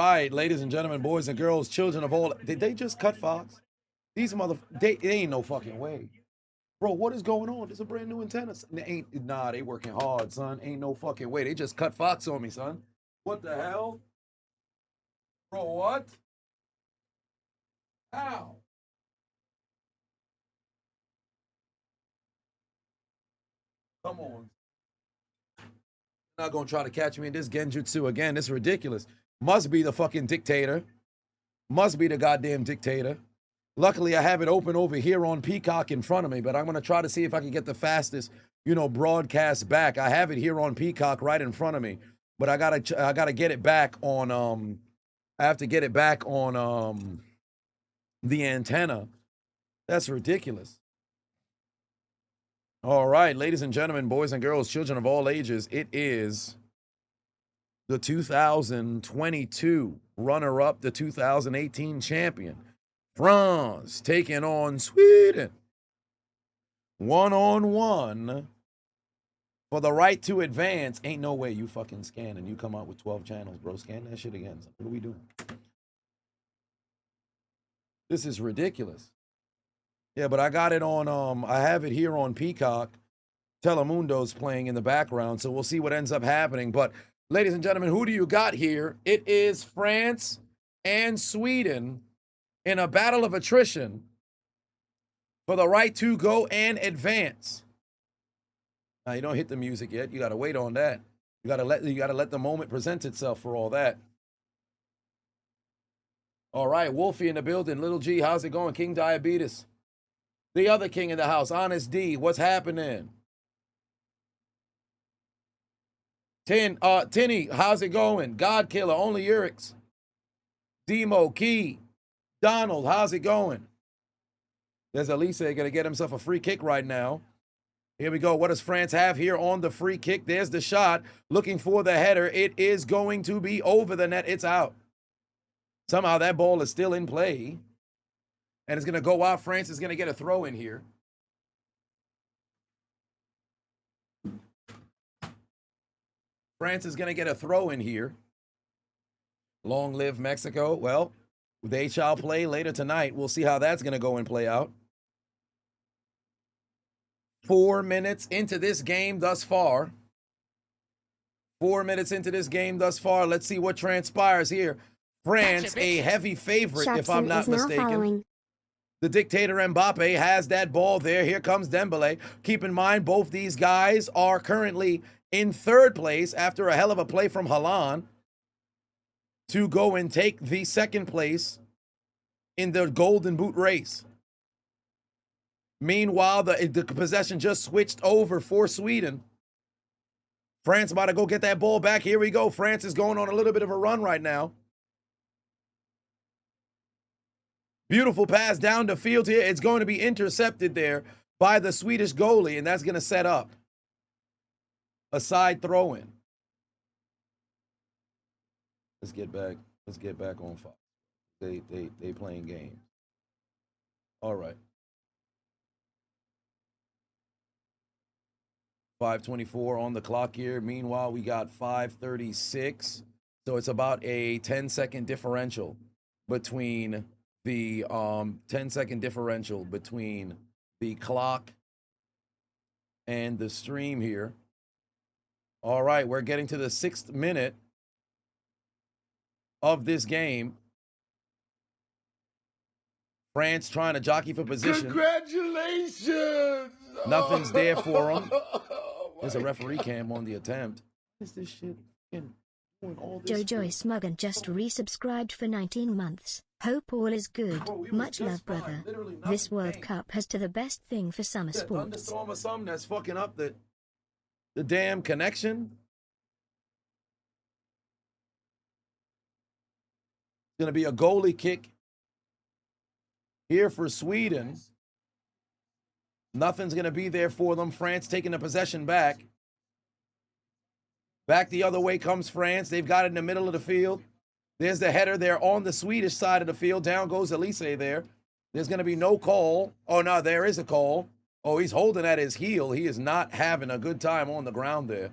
right, ladies and gentlemen, boys and girls, children of all. Did they just cut Fox? These they ain't no fucking way. Bro, what is going on? This is a brand new antenna. Nah, they working hard, son. Ain't no fucking way. They just cut Fox on me, son. What the hell? Bro, what? How? Come on. Not gonna try to catch me in this genjutsu again. This is ridiculous. Must be the fucking dictator. Must be the goddamn dictator. Luckily, I have it open over here on Peacock in front of me, but I'm gonna try to see if I can get the fastest, broadcast back. I have it here on Peacock right in front of me, but I gotta get it back on I have to get it back on the antenna. That's ridiculous. All right, ladies and gentlemen, boys and girls, children of all ages, it is the 2022 runner-up, the 2018 champion, France, taking on Sweden. 1-on-1 for the right to advance. Ain't no way you fucking scan and you come out with 12 channels, bro. Scan that shit again. What are we doing? This is ridiculous. Yeah, but I got it on, I have it here on Peacock. Telemundo's playing in the background, so we'll see what ends up happening. But, ladies and gentlemen, who do you got here? It is France and Sweden in a battle of attrition for the right to go and advance. Now, you don't hit the music yet. You got to wait on that. You got to let the moment present itself for all that. All right, Wolfie in the building. Little G, how's it going? King Diabetes. The other king in the house, Honest D, what's happening? Tinny, how's it going? God Killer, only Urix. Demo, Key, Donald, how's it going? There's Elise gonna get himself a free kick right now. Here we go. What does France have here on the free kick? There's the shot. Looking for the header. It is going to be over the net. It's out. Somehow that ball is still in play. And it's going to go out. France is going to get a throw in here. France is going to get a throw in here. Long live Mexico. Well, they shall play later tonight. We'll see how that's going to go and play out. 4 minutes into this game thus far. 4 minutes into this game thus far. Let's see what transpires here. France, a heavy favorite, if I'm not mistaken. The dictator Mbappé has that ball there. Here comes Dembélé. Keep in mind, both these guys are currently in third place after a hell of a play from Haaland to go and take the second place in the Golden Boot race. Meanwhile, the possession just switched over for Sweden. France about to go get that ball back. Here we go. France is going on a little bit of a run right now. Beautiful pass down the field here. It's going to be intercepted there by the Swedish goalie, and that's going to set up a side throw-in. Let's get back on Fox. They playing games. All right. 5:24 on the clock here. Meanwhile, we got 5:36. So it's about a 10-second differential between the 10-second differential between the clock and the stream here. All right, we're getting to the 6th minute of this game. France trying to jockey for position. Congratulations! Nothing's there for them. There's a referee cam on the attempt. What is this shit? Jojo Smuggan just resubscribed for 19 months. Hope all is good. Much love, brother. This World Cup has to the best thing for summer sports. Thunderstorm or something that's fucking up the damn connection. It's gonna be a goalie kick here for Sweden. Nothing's gonna be there for them. France taking the possession back. Back the other way comes France. They've got it in the middle of the field. There's the header there on the Swedish side of the field. Down goes Elise there. There's going to be no call. Oh, no, there is a call. Oh, he's holding at his heel. He is not having a good time on the ground there.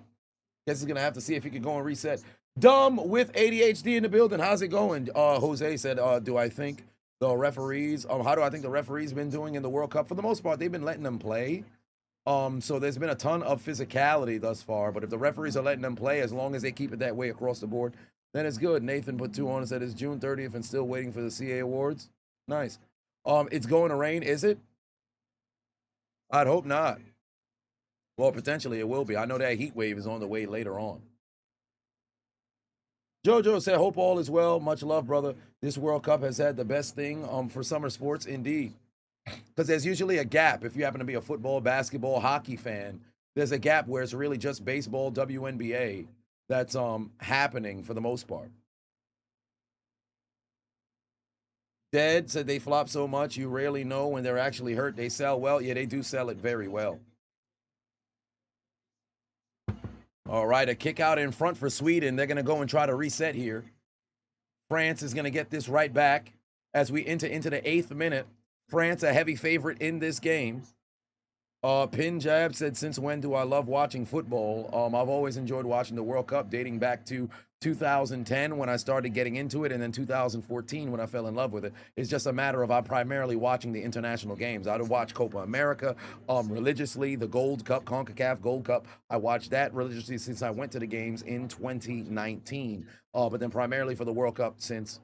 Guess he's going to have to see if he can go and reset. Dumb with ADHD in the building. How's it going? Jose said, do I think the referees, how do I think the referees been doing in the World Cup? For the most part, they've been letting them play. So there's been a ton of physicality thus far, but if the referees are letting them play, as long as they keep it that way across the board, then it's good. Nathan put 2 on and said it's June 30th and still waiting for the CA Awards. Nice. It's going to rain, is it? I'd hope not. Well, potentially it will be. I know that heat wave is on the way later on. Jojo said, hope all is well. Much love, brother. This World Cup has had the best thing for summer sports, indeed. Because there's usually a gap. If you happen to be a football, basketball, hockey fan, there's a gap where it's really just baseball, WNBA that's happening for the most part. Dead said they flop so much you rarely know when they're actually hurt. They sell well. Yeah, they do sell it very well. All right, a kick out in front for Sweden. They're going to go and try to reset here. France is going to get this right back as we enter into the 8th minute. France, a heavy favorite in this game. Pinjab said, since when do I love watching football? I've always enjoyed watching the World Cup, dating back to 2010 when I started getting into it, and then 2014 when I fell in love with it. It's just a matter of I'm primarily watching the international games. I would watch Copa America religiously, the Gold Cup, CONCACAF Gold Cup. I watched that religiously since I went to the games in 2019. But then primarily for the World Cup since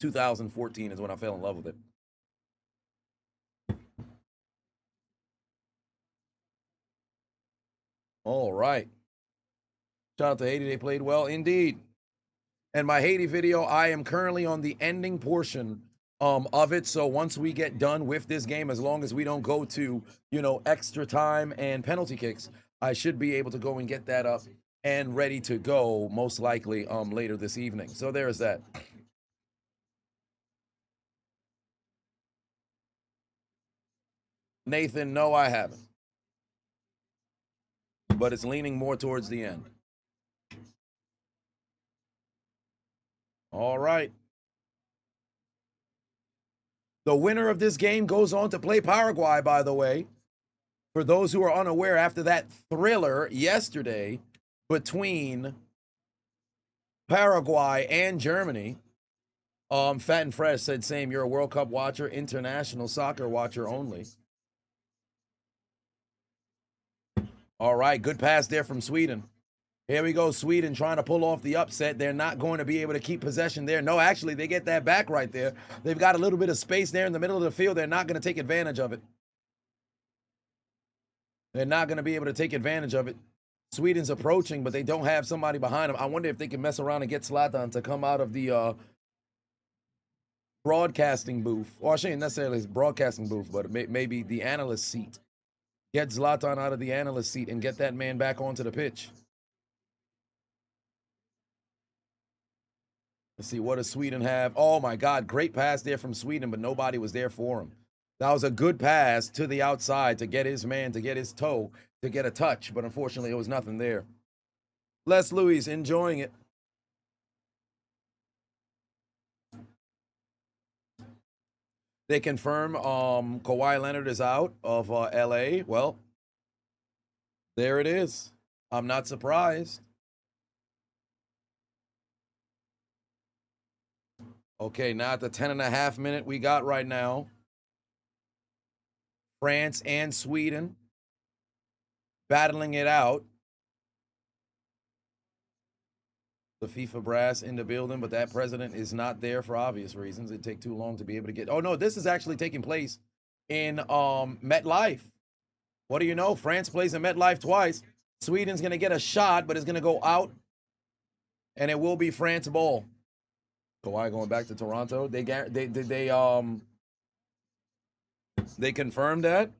2014 is when I fell in love with it. All right. Shout out to Haiti. They played well indeed. And my Haiti video, I am currently on the ending portion of it. So once we get done with this game, as long as we don't go to, extra time and penalty kicks, I should be able to go and get that up and ready to go, most likely later this evening. So there's that. Nathan, no, I haven't. But it's leaning more towards the end. All right. The winner of this game goes on to play Paraguay, by the way. For those who are unaware, after that thriller yesterday between Paraguay and Germany, Fat and Fresh said, same, you're a World Cup watcher, international soccer watcher only. All right, good pass there from Sweden. Here we go, Sweden trying to pull off the upset. They're not going to be able to keep possession there. No, actually, they get that back right there. They've got a little bit of space there in the middle of the field. They're not going to take advantage of it. They're not going to be able to take advantage of it. Sweden's approaching, but they don't have somebody behind them. I wonder if they can mess around and get Zlatan to come out of the broadcasting booth. Or I shouldn't necessarily his broadcasting booth, but maybe the analyst seat. Get Zlatan out of the analyst seat and get that man back onto the pitch. Let's see, what does Sweden have? Oh, my God, great pass there from Sweden, but nobody was there for him. That was a good pass to the outside to get his man, to get his toe, to get a touch, but unfortunately, it was nothing there. Les Louis enjoying it. They confirm Kawhi Leonard is out of L.A. Well, there it is. I'm not surprised. Okay, now at the 10.5 minute we got right now. France and Sweden battling it out. The FIFA brass in the building, but that president is not there for obvious reasons. It'd take too long to be able to get. Oh, no, this is actually taking place in MetLife. What do you know? France plays in MetLife twice. Sweden's going to get a shot, but it's going to go out, and it will be France ball. Kawhi going back to Toronto. They confirmed that?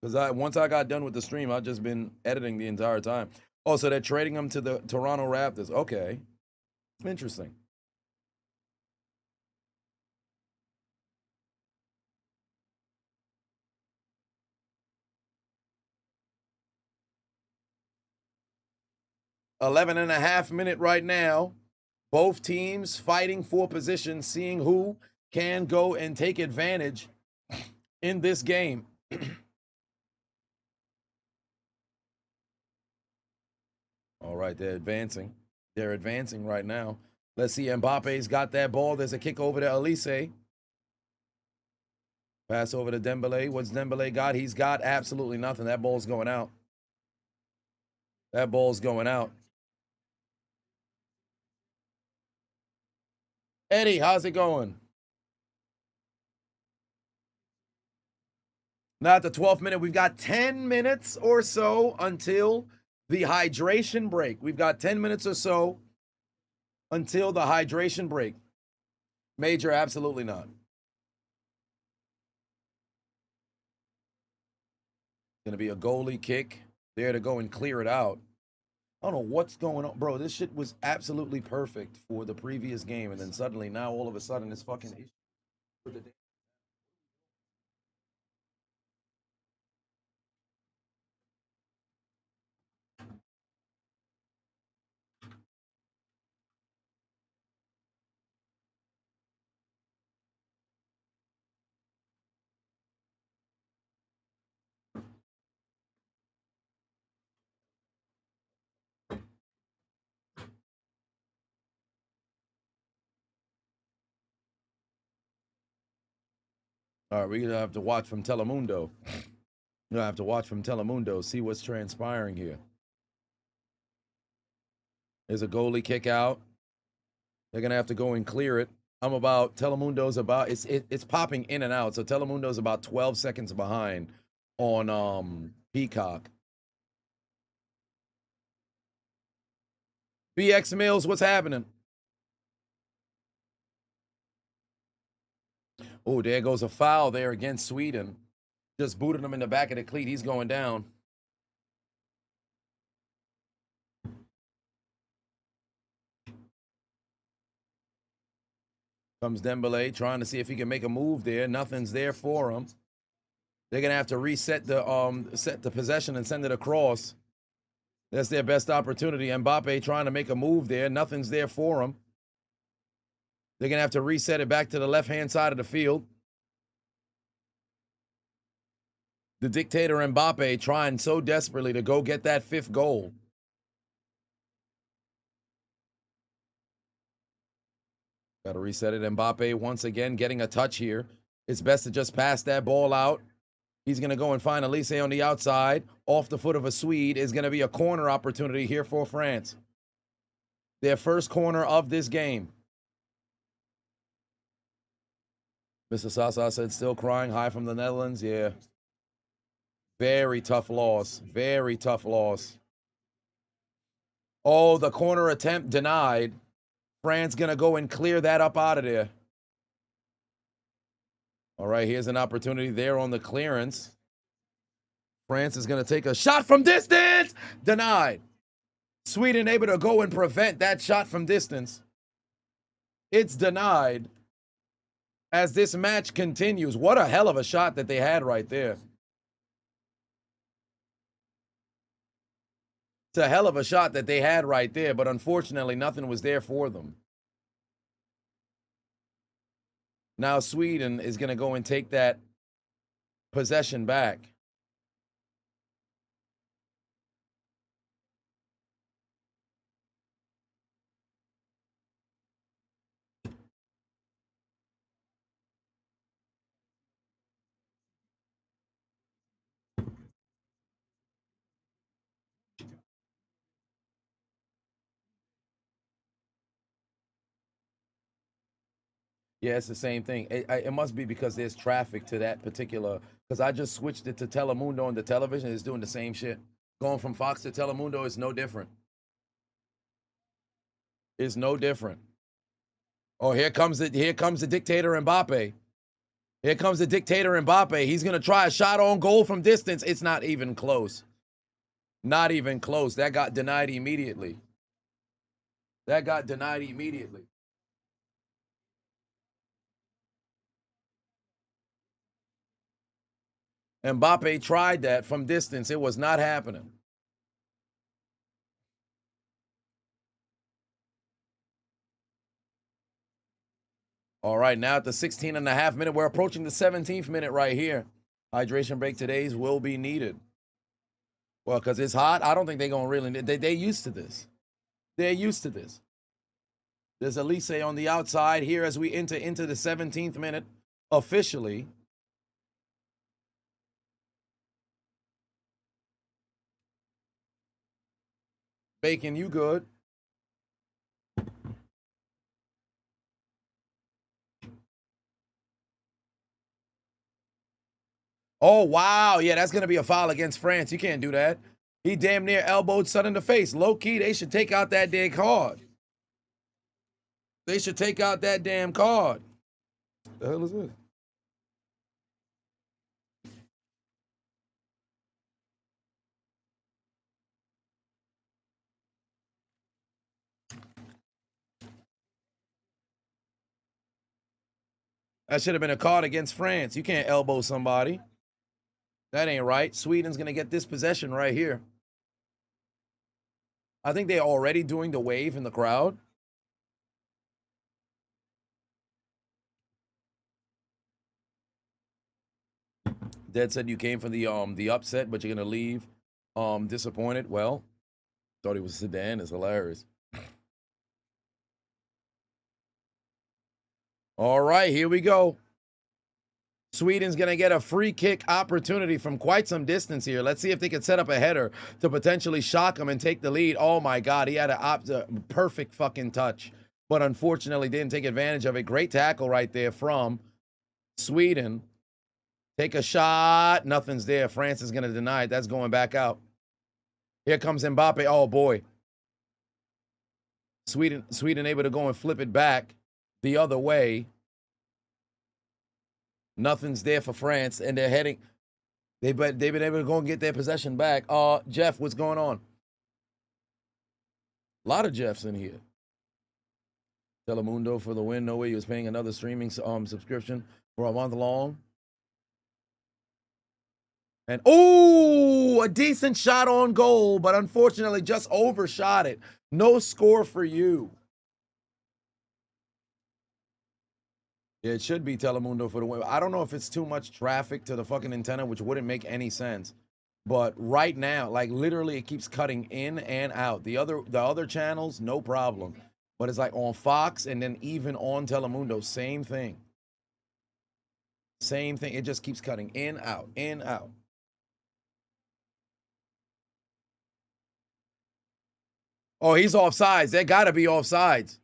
Because once I got done with the stream, I've just been editing the entire time. Oh, so they're trading him to the Toronto Raptors. Okay. Interesting. .5 minute right now. Both teams fighting for position, seeing who can go and take advantage in this game. All right, they're advancing. They're advancing right now. Let's see. Mbappe's got that ball. There's a kick over to Elise. Pass over to Dembele. What's Dembele got? He's got absolutely nothing. That ball's going out. That ball's going out. Eddie, how's it going? Now at the 12th minute, we've got 10 minutes or so until the hydration break. We've got 10 minutes or so until the hydration break. Major, absolutely not. Going to be a goalie kick there to go and clear it out. I don't know what's going on. Bro, this shit was absolutely perfect for the previous game, and then suddenly now all of a sudden it's fucking issue with the All right, we're going to have to watch from Telemundo. We're going to have to watch from Telemundo, see what's transpiring here. There's a goalie kick out. They're going to have to go and clear it. Telemundo's about, it's popping in and out. So Telemundo's about 12 seconds behind on Peacock. BX Mills, what's happening? Oh, there goes a foul there against Sweden. Just booted him in the back of the cleat. He's going down. Comes Dembele trying to see if he can make a move there. Nothing's there for him. They're going to have to reset the possession and send it across. That's their best opportunity. Mbappé trying to make a move there. Nothing's there for him. They're going to have to reset it back to the left-hand side of the field. The dictator Mbappé trying so desperately to go get that 5th goal. Got to reset it. Mbappé once again getting a touch here. It's best to just pass that ball out. He's going to go and find Elise on the outside. Off the foot of a Swede is going to be a corner opportunity here for France. Their first corner of this game. Mr. Sasa said, still crying. Hi from the Netherlands. Yeah. Very tough loss. Very tough loss. Oh, the corner attempt denied. France going to go and clear that up out of there. All right, here's an opportunity there on the clearance. France is going to take a shot from distance. Denied. Sweden able to go and prevent that shot from distance. It's denied as this match continues. What a hell of a shot that they had right there. It's a hell of a shot that they had right there, but unfortunately nothing was there for them. Now Sweden is going to go and take that possession back. Yeah, it's the same thing. It must be because there's traffic to that particular, because I just switched it to Telemundo on the television. It's doing the same shit. Going from Fox to Telemundo is no different. It's no different. Oh, here comes the dictator Mbappé. Here comes the dictator Mbappé. He's going to try a shot on goal from distance. It's not even close. Not even close. That got denied immediately. That got denied immediately. Mbappé tried that from distance. It was not happening. All right, now at the 16.5 minute, we're approaching the 17th minute right here. Hydration break today's will be needed. Well, because it's hot. I don't think they're gonna really. They used to this. They're used to this. There's Elise on the outside here as we enter into the 17th minute officially. Bacon, you good? Oh, wow. Yeah, that's going to be a foul against France. You can't do that. He damn near elbowed Son in the face. Low key, they should take out that damn card. They should take out that damn card. What the hell is this? That should have been a card against France. You can't elbow somebody. That ain't right. Sweden's going to get this possession right here. I think they're already doing the wave in the crowd. Dad said you came for the upset, but you're going to leave disappointed. Well, thought he was Sedan. It's hilarious. All right, here we go. Sweden's going to get a free kick opportunity from quite some distance here. Let's see if they can set up a header to potentially shock him and take the lead. Oh, my God. He had a perfect fucking touch, but unfortunately didn't take advantage of it. Great tackle right there from Sweden. Take a shot. Nothing's there. France is going to deny it. That's going back out. Here comes Mbappé. Oh, boy. Sweden able to go and flip it back the other way. Nothing's there for France, and they're heading. They've been able to go and get their possession back. Jeff, what's going on? A lot of Jeffs in here. Telemundo for the win. No way he was paying another streaming subscription for a month long. And, oh, a decent shot on goal, but unfortunately just overshot it. No score for you. It should be Telemundo for the win. I don't know if it's too much traffic to the fucking antenna, which wouldn't make any sense. But right now, like literally it keeps cutting in and out. The other channels, no problem. But it's like on Fox and then even on Telemundo, same thing. Same thing. It just keeps cutting in, out, in, out. Oh, he's offsides. They got to be offsides.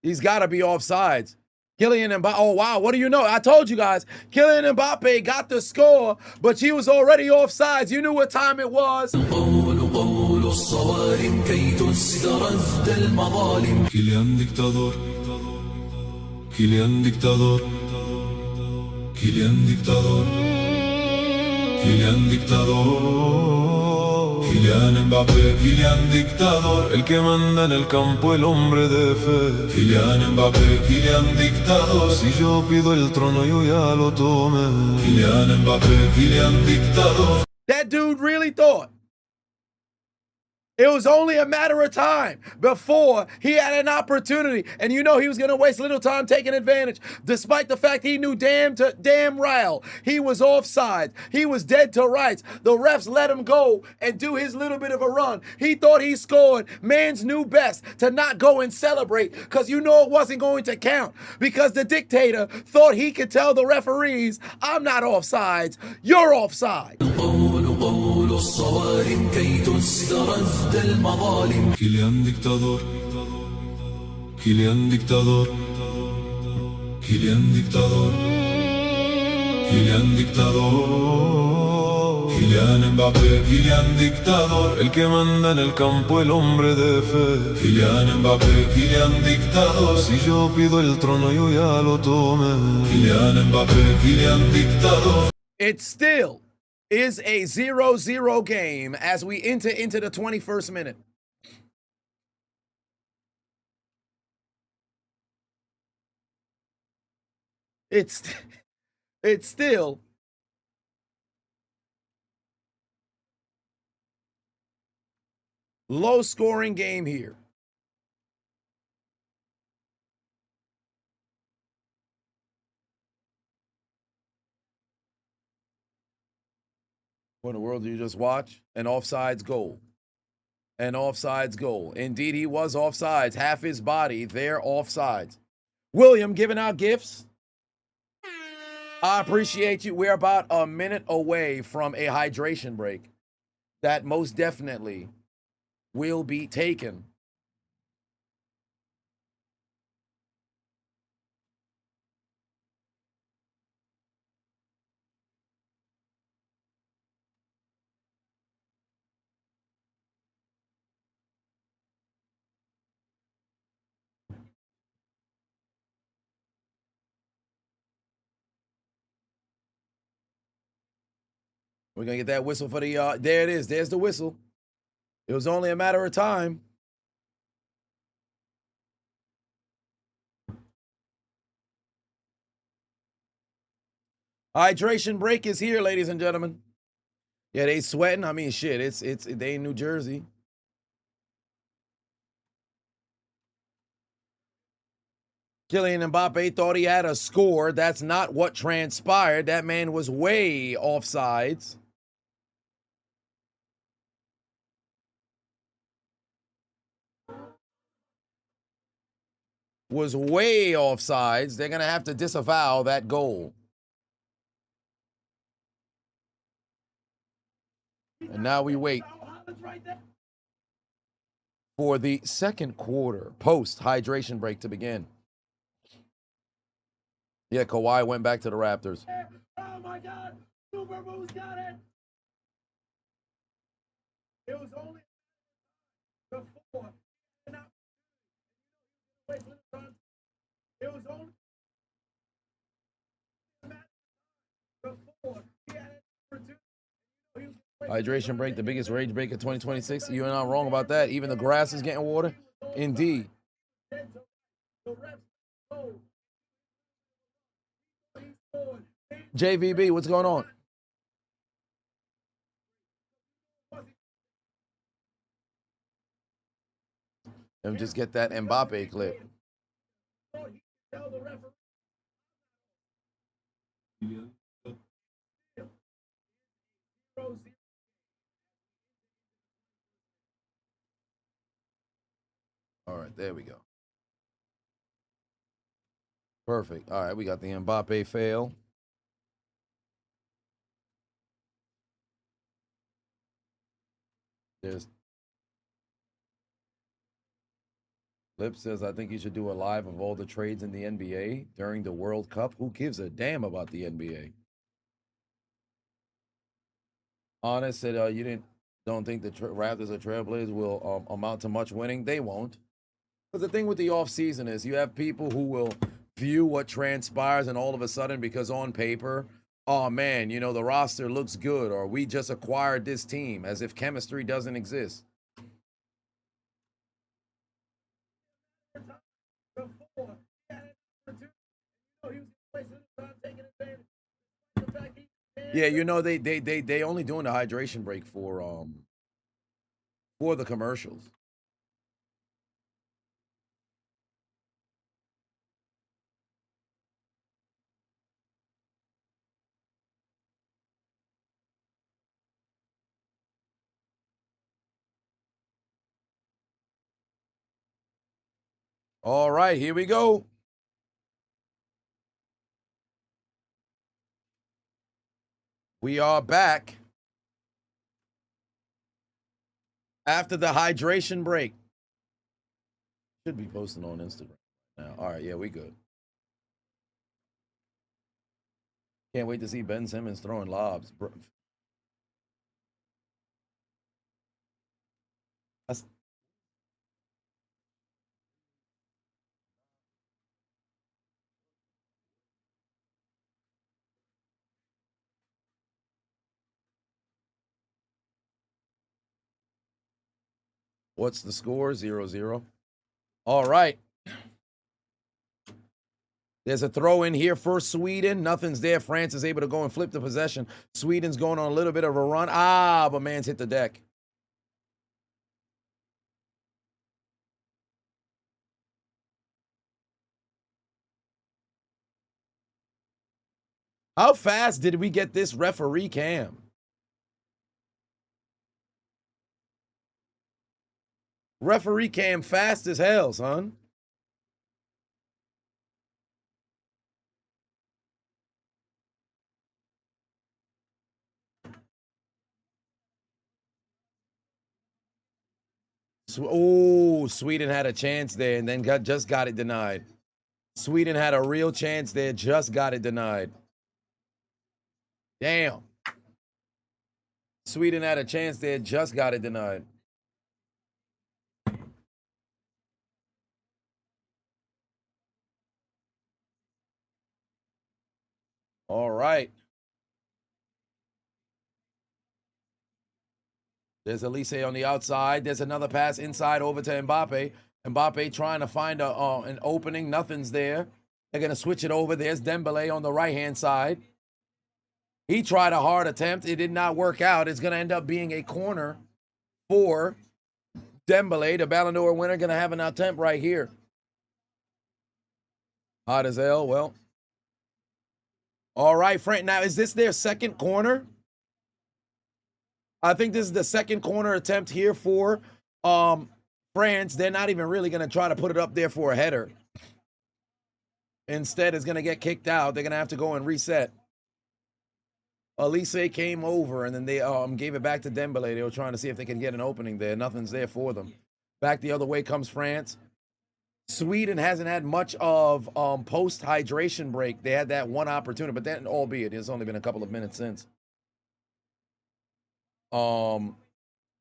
He's got to be offsides. Kylian Mbappé. Oh, wow. What do you know? I told you guys. Kylian Mbappé got the score, but he was already offsides. You knew what time it was. Kylian dictador. Kylian dictador. Kylian dictador. Kylian dictador. Kylian Mbappé, Kylian dictador, el que manda en el campo, el hombre de fe. Kylian Mbappé, Kylian dictador, si yo pido el trono yo ya lo tomé. Kylian Mbappé, Kylian dictador. That dude really thought it was only a matter of time before he had an opportunity. And you know he was going to waste little time taking advantage, despite the fact he knew damn well he was offside. He was dead to rights. The refs let him go and do his little bit of a run. He thought he scored. Man's knew best to not go and celebrate because you know it wasn't going to count because the dictator thought he could tell the referees, I'm not offsides, you're offside. Kylian dictador. Kylian dictador. Kylian dictador. Kylian dictador. Kylian Mbappé, Kylian dictador, el que manda en el campo, el hombre de fe. Kylian Mbappé, Kylian dictador, si yo pido el trono yo ya lo tomé. Kylian Mbappé, Kylian dictador. It still is a 0-0 game as we enter into the 21st minute. It's still low scoring game here. What in the world did you just watch? An offsides goal. An offsides goal. Indeed, he was offsides. Half his body, they're offsides. William giving out gifts. I appreciate you. We're about a minute away from a hydration break that most definitely will be taken. We're going to get that whistle for the, there it is. There's the whistle. It was only a matter of time. Hydration break is here, ladies and gentlemen. Yeah, they sweating. I mean, shit, it's they in New Jersey. Kylian Mbappé thought he had a score. That's not what transpired. That man was way offsides. Was way offsides. They're going to have to disavow that goal. And now we wait for the second quarter post hydration break to begin. Yeah, Kawhi went back to the Raptors. Oh my God! Super Boost got it. It was only the four. It was only the four. He had it for two. Hydration break, the biggest rage break of 2026. You're not wrong about that. Even the grass is getting water. Indeed. JVB, what's going on? Let me just get that Mbappé clip. All right, there we go. Perfect. All right, we got the Mbappé fail. There's Lip says, I think you should do a live of all the trades in the NBA during the World Cup. Who gives a damn about the NBA? Honest said, you don't think the Raptors or Trailblazers will amount to much winning? They won't. But the thing with the offseason is you have people who will view what transpires and all of a sudden, because on paper, oh man, you know, the roster looks good, or we just acquired this team, as if chemistry doesn't exist. Yeah, you know, they only doing the hydration break for the commercials. All right, here we go. We are back after the hydration break. Should be posting on Instagram now. All right, yeah, we good. Can't wait to see Ben Simmons throwing lobs. That's, what's the score? 0-0. All right. There's a throw in here for Sweden. Nothing's there. France is able to go and flip the possession. Sweden's going on a little bit of a run. But man's hit the deck. How fast did we get this referee cam? Referee cam fast as hell, son. Oh, Sweden had a chance there and then just got it denied. Sweden had a real chance there, just got it denied. Damn. Sweden had a chance there, just got it denied. All right. There's Elise on the outside. There's another pass inside over to Mbappé. Mbappé trying to find an opening. Nothing's there. They're going to switch it over. There's Dembélé on the right-hand side. He tried a hard attempt. It did not work out. It's going to end up being a corner for Dembélé, the Ballon d'Or winner, going to have an attempt right here. Hot as hell. Well. All right, Frank. Now, is this their second corner? I think this is the second corner attempt here for France. They're not even really going to try to put it up there for a header. Instead, it's going to get kicked out. They're going to have to go and reset. Elise came over, and then they gave it back to Dembélé. They were trying to see if they could get an opening there. Nothing's there for them. Back the other way comes France. Sweden hasn't had much of post-hydration break. They had that one opportunity, but then, albeit, it's only been a couple of minutes since.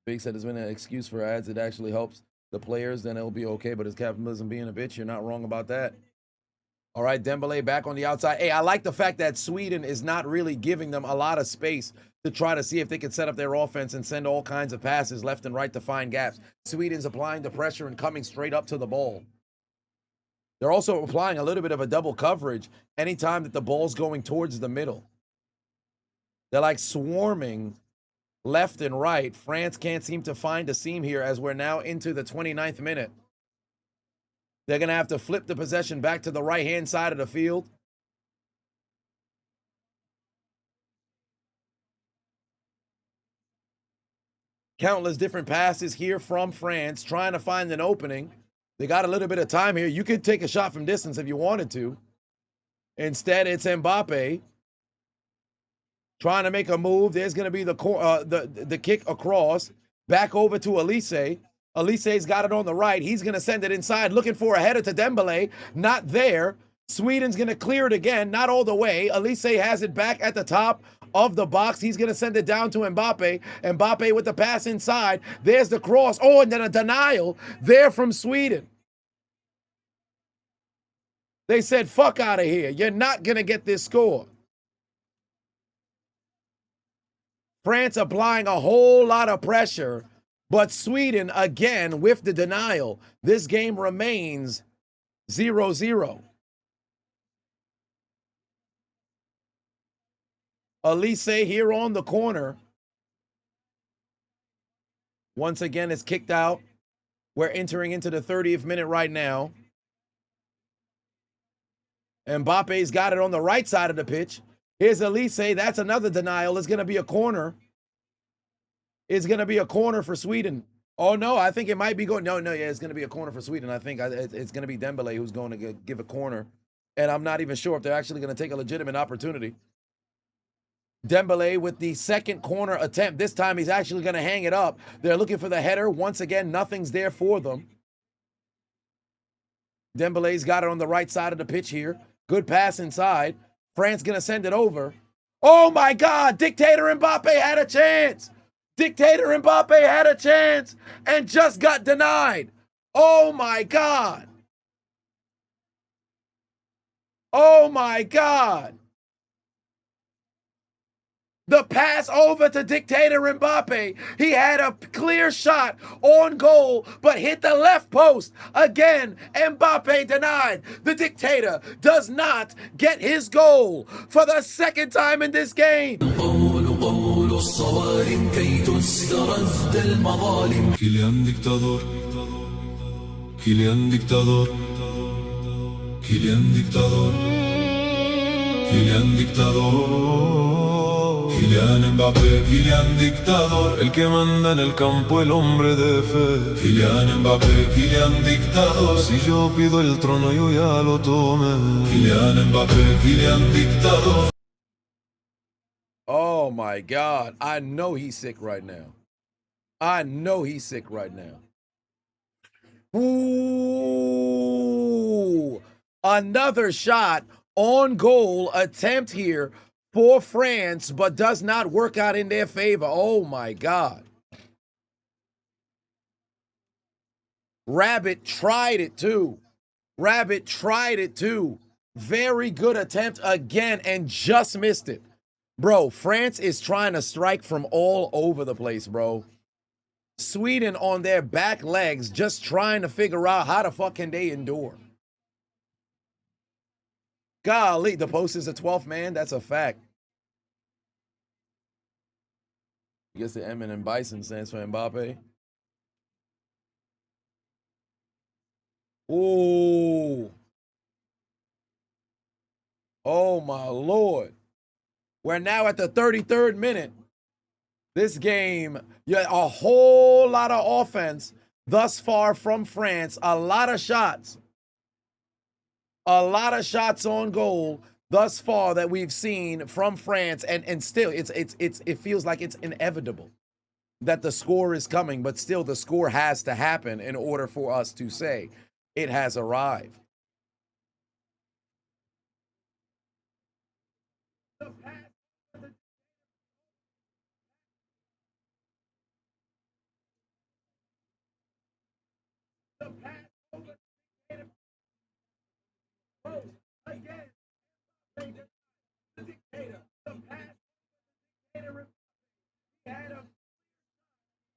Big said there's been an excuse for ads. It actually helps the players, then it'll be okay. But it's capitalism being a bitch. You're not wrong about that. All right, Dembélé back on the outside. Hey, I like the fact that Sweden is not really giving them a lot of space to try to see if they can set up their offense and send all kinds of passes left and right to find gaps. Sweden's applying the pressure and coming straight up to the ball. They're also applying a little bit of a double coverage anytime that the ball's going towards the middle. They're like swarming left and right. France can't seem to find a seam here as we're now into the 29th minute. They're going to have to flip the possession back to the right-hand side of the field. Countless different passes here from France, trying to find an opening. They got a little bit of time here. You could take a shot from distance if you wanted to. Instead, it's Mbappé trying to make a move. There's going to be the kick across. Back over to Elise. Elise's got it on the right. He's going to send it inside, looking for a header to Dembélé. Not there. Sweden's going to clear it again. Not all the way. Elise has it back at the top of the box. He's going to send it down to Mbappé. Mbappé with the pass inside. There's the cross. Oh, and then a denial there from Sweden. They said, fuck out of here. You're not going to get this score. France applying a whole lot of pressure, but Sweden, again, with the denial. This game remains 0-0. Elise here on the corner. Once again, it's kicked out. We're entering into the 30th minute right now. Mbappe's got it on the right side of the pitch. Here's Elise. That's another denial. It's going to be a corner. It's going to be a corner for Sweden. Oh, no, I think it might be going. No, yeah, it's going to be a corner for Sweden. I think it's going to be Dembélé who's going to give a corner. And I'm not even sure if they're actually going to take a legitimate opportunity. Dembélé with the second corner attempt. This time he's actually going to hang it up. They're looking for the header. Once again, nothing's there for them. Dembélé's got it on the right side of the pitch here. Good pass inside. France going to send it over. Oh, my God. Dictator Mbappé had a chance. Dictator Mbappé had a chance and just got denied. Oh, my God. Oh, my God. The pass over to Dictator Mbappé. He had a clear shot on goal, but hit the left post. Again, Mbappé denied. The Dictator does not get his goal for the second time in this game. Kylian dictador, Kylian dictador, Kylian dictador, Kylian dictador, Kylian Mbappé, Kylian dictador, el que manda en el campo, el hombre de fe. Kylian Mbappé, Kylian dictador, si yo pido el trono yo ya lo tomé. Kylian Mbappé, Kylian dictador. Oh my God. I know he's sick right now. I know he's sick right now. Ooh. Another shot on goal attempt here for France, but does not work out in their favor. Oh my God. Rabbit tried it too. Rabbit tried it too. Very good attempt again and just missed it. Bro, France is trying to strike from all over the place, bro. Sweden on their back legs just trying to figure out how the fuck can they endure. Golly, the post is a 12th man. That's a fact. I guess the M and Bison stands for Mbappé. Ooh. Oh, my Lord. We're now at the 33rd minute. This game, yeah, a whole lot of offense thus far from France. A lot of shots. A lot of shots on goal thus far that we've seen from France, and still it feels like it's inevitable that the score is coming, but still the score has to happen in order for us to say it has arrived.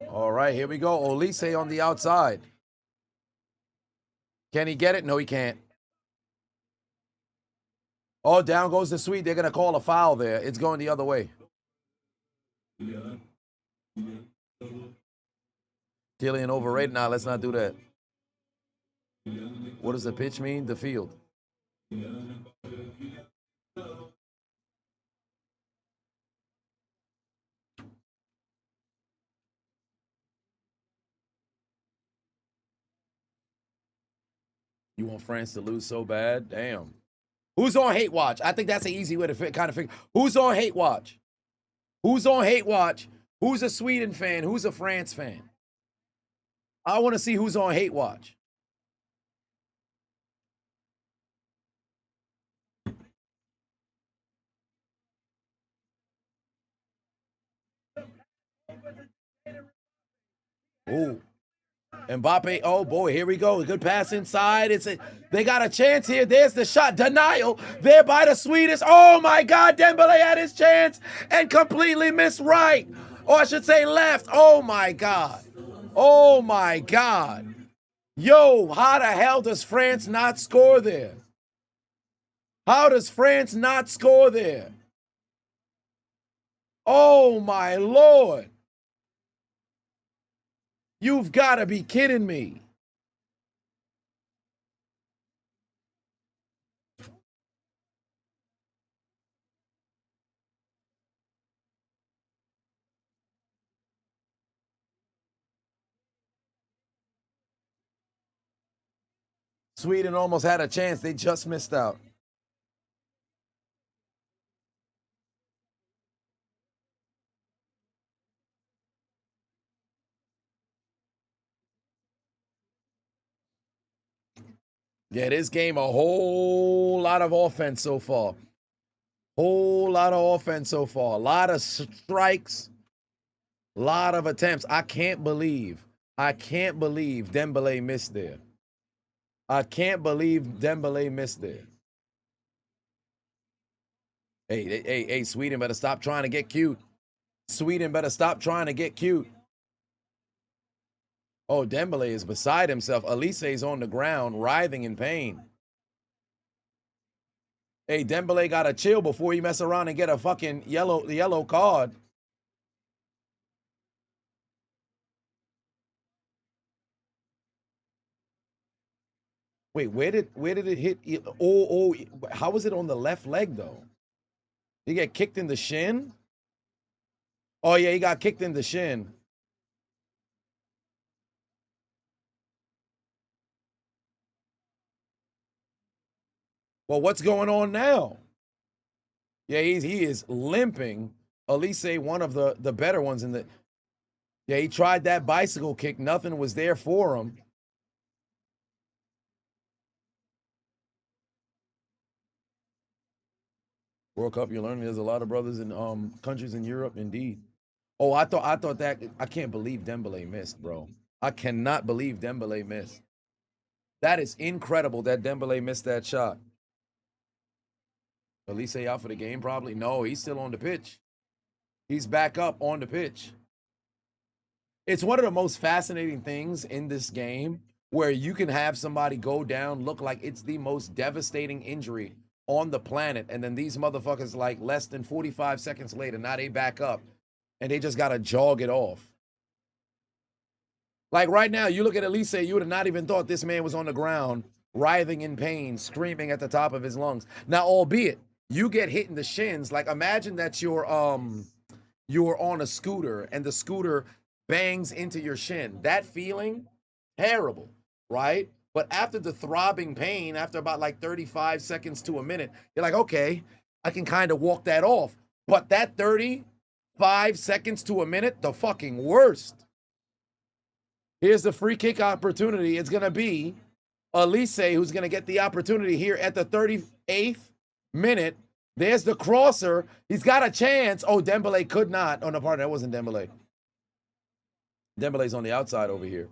All right, here we go. Olise on the outside. Can he get it? No, he can't. Oh, down goes the Swede. They're going to call a foul there. It's going the other way. Kylian overrated. Nah, let's not do that. What does the pitch mean? The field. You want France to lose so bad? Damn. Who's on hate watch? I think that's an easy way to kind of figure. Who's on hate watch? Who's on hate watch? Who's a Sweden fan? Who's a France fan? I want to see who's on hate watch. Ooh. Mbappé, oh boy, here we go. Good pass inside. They got a chance here. There's the shot. Denial there by the Swedish. Oh my God, Dembele had his chance and completely missed right. Or I should say left. Oh my God. Oh my God. Yo, how the hell does France not score there? How does France not score there? Oh my Lord. You've got to be kidding me. Sweden almost had a chance. They just missed out. Yeah, this game, a whole lot of offense so far. Whole lot of offense so far. A lot of strikes. A lot of attempts. I can't believe Dembele missed there. I can't believe Dembele missed there. Hey, Sweden better stop trying to get cute. Sweden better stop trying to get cute. Oh, Dembele is beside himself. Olise is on the ground, writhing in pain. Hey, Dembele got to chill before he mess around and get a fucking yellow card. Wait, where did it hit? Oh, how was it on the left leg though? Did he get kicked in the shin? Oh, yeah, he got kicked in the shin. Well, what's going on now? Yeah, he is limping. Elise, one of the better ones in the. Yeah, he tried that bicycle kick. Nothing was there for him. World Cup, you're learning there's a lot of brothers in countries in Europe, indeed. Oh, I thought that I can't believe Dembele missed, bro. I cannot believe Dembele missed. That is incredible that Dembele missed that shot. Elise out for the game, probably. No, he's still on the pitch. He's back up on the pitch. It's one of the most fascinating things in this game where you can have somebody go down, look like it's the most devastating injury on the planet, and then these motherfuckers, like, less than 45 seconds later, now they back up, and they just got to jog it off. Like, right now, you look at Elise, you would have not even thought this man was on the ground, writhing in pain, screaming at the top of his lungs. Now, albeit, you get hit in the shins, like, imagine that you're on a scooter, and the scooter bangs into your shin. That feeling, terrible, right? But after the throbbing pain, after about like 35 seconds to a minute, you're like, okay, I can kind of walk that off. But that 35 seconds to a minute, the fucking worst. Here's the free kick opportunity. It's going to be Elise who's going to get the opportunity here at the 38th minute. There's the crosser. He's got a chance. Oh, Dembele could not. Oh, no, pardon, that wasn't Dembele. Dembele's on the outside over here.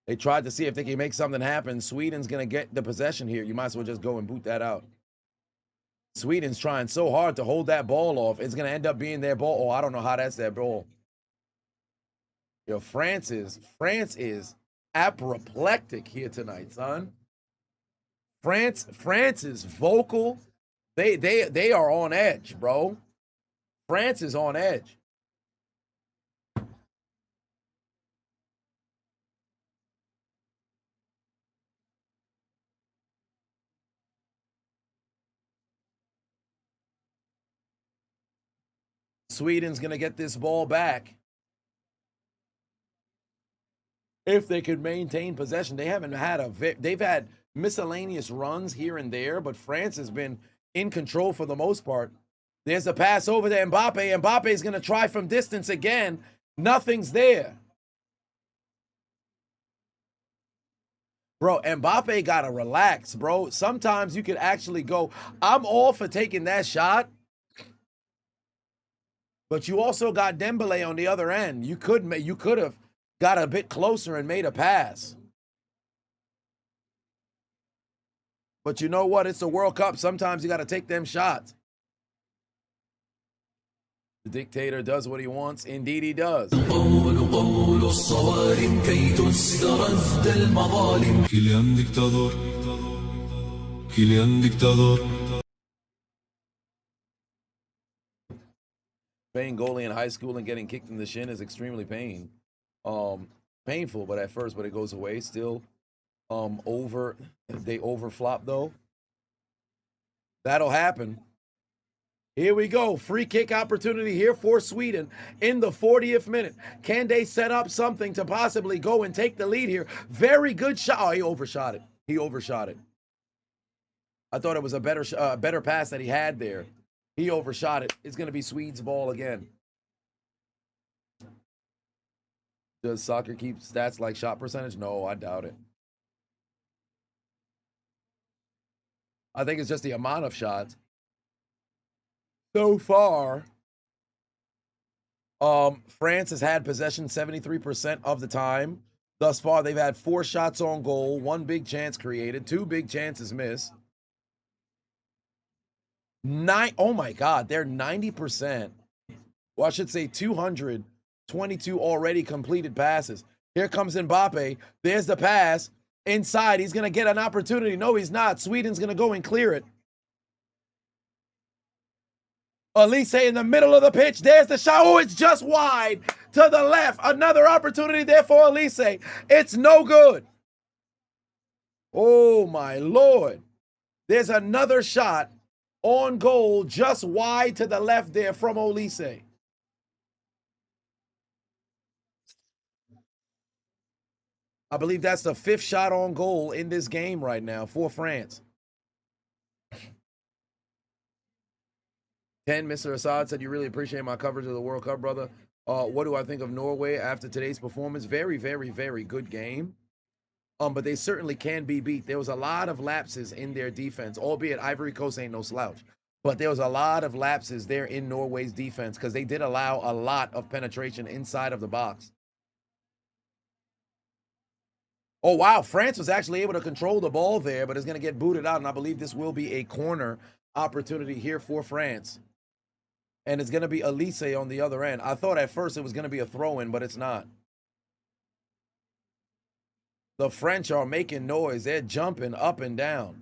They tried to see if they can make something happen. Sweden's going to get the possession here. You might as well just go and boot that out. Sweden's trying so hard to hold that ball off. It's going to end up being their ball. Oh, I don't know how that's their ball. Yo, France is apoplectic here tonight, son. France is vocal. They are on edge, bro. France is on edge. Sweden's going to get this ball back. If they could maintain possession. They haven't had they've had miscellaneous runs here and there, but France has been in control for the most part. There's a pass over to Mbappé. Mbappe's going to try from distance again. Nothing's there. Bro, Mbappé got to relax, bro. Sometimes you could actually go, I'm all for taking that shot. But you also got Dembele on the other end. You could have got a bit closer and made a pass. But you know what? It's the World Cup. Sometimes you got to take them shots. The dictator does what he wants. Indeed, he does. Kylian dictador. Kylian dictador. Playing goalie in high school and getting kicked in the shin is extremely painful, but it goes away. Still, they overflop though. That'll happen. Here we go. Free kick opportunity here for Sweden in the 40th minute. Can they set up something to possibly go and take the lead here? Very good shot. Oh, he overshot it. I thought it was a better pass that he had there. He overshot it. It's going to be Swede's ball again. Does soccer keep stats like shot percentage? No, I doubt it. I think it's just the amount of shots. So far, France has had possession 73% of the time. Thus far, they've had 4 shots on goal, 1 big chance created, 2 big chances missed. Oh my God, they're 90%. Well, I should say 222 already completed passes. Here comes Mbappé. There's the pass. Inside, he's going to get an opportunity. No, he's not. Sweden's going to go and clear it. Elise in the middle of the pitch. There's the shot. Oh, it's just wide to the left. Another opportunity there for Elise. It's no good. Oh, my Lord. There's another shot on goal, just wide to the left there from Elise. I believe that's the 5th shot on goal in this game right now for France. 10, Mr. Assad said, you really appreciate my coverage of the World Cup, brother. What do I think of Norway after today's performance? Very, very, very good game. But they certainly can be beat. There was a lot of lapses in their defense, albeit Ivory Coast ain't no slouch. But there was a lot of lapses there in Norway's defense because they did allow a lot of penetration inside of the box. Oh, wow. France was actually able to control the ball there, but it's going to get booted out. And I believe this will be a corner opportunity here for France. And it's going to be Elise on the other end. I thought at first it was going to be a throw-in, but it's not. The French are making noise. They're jumping up and down.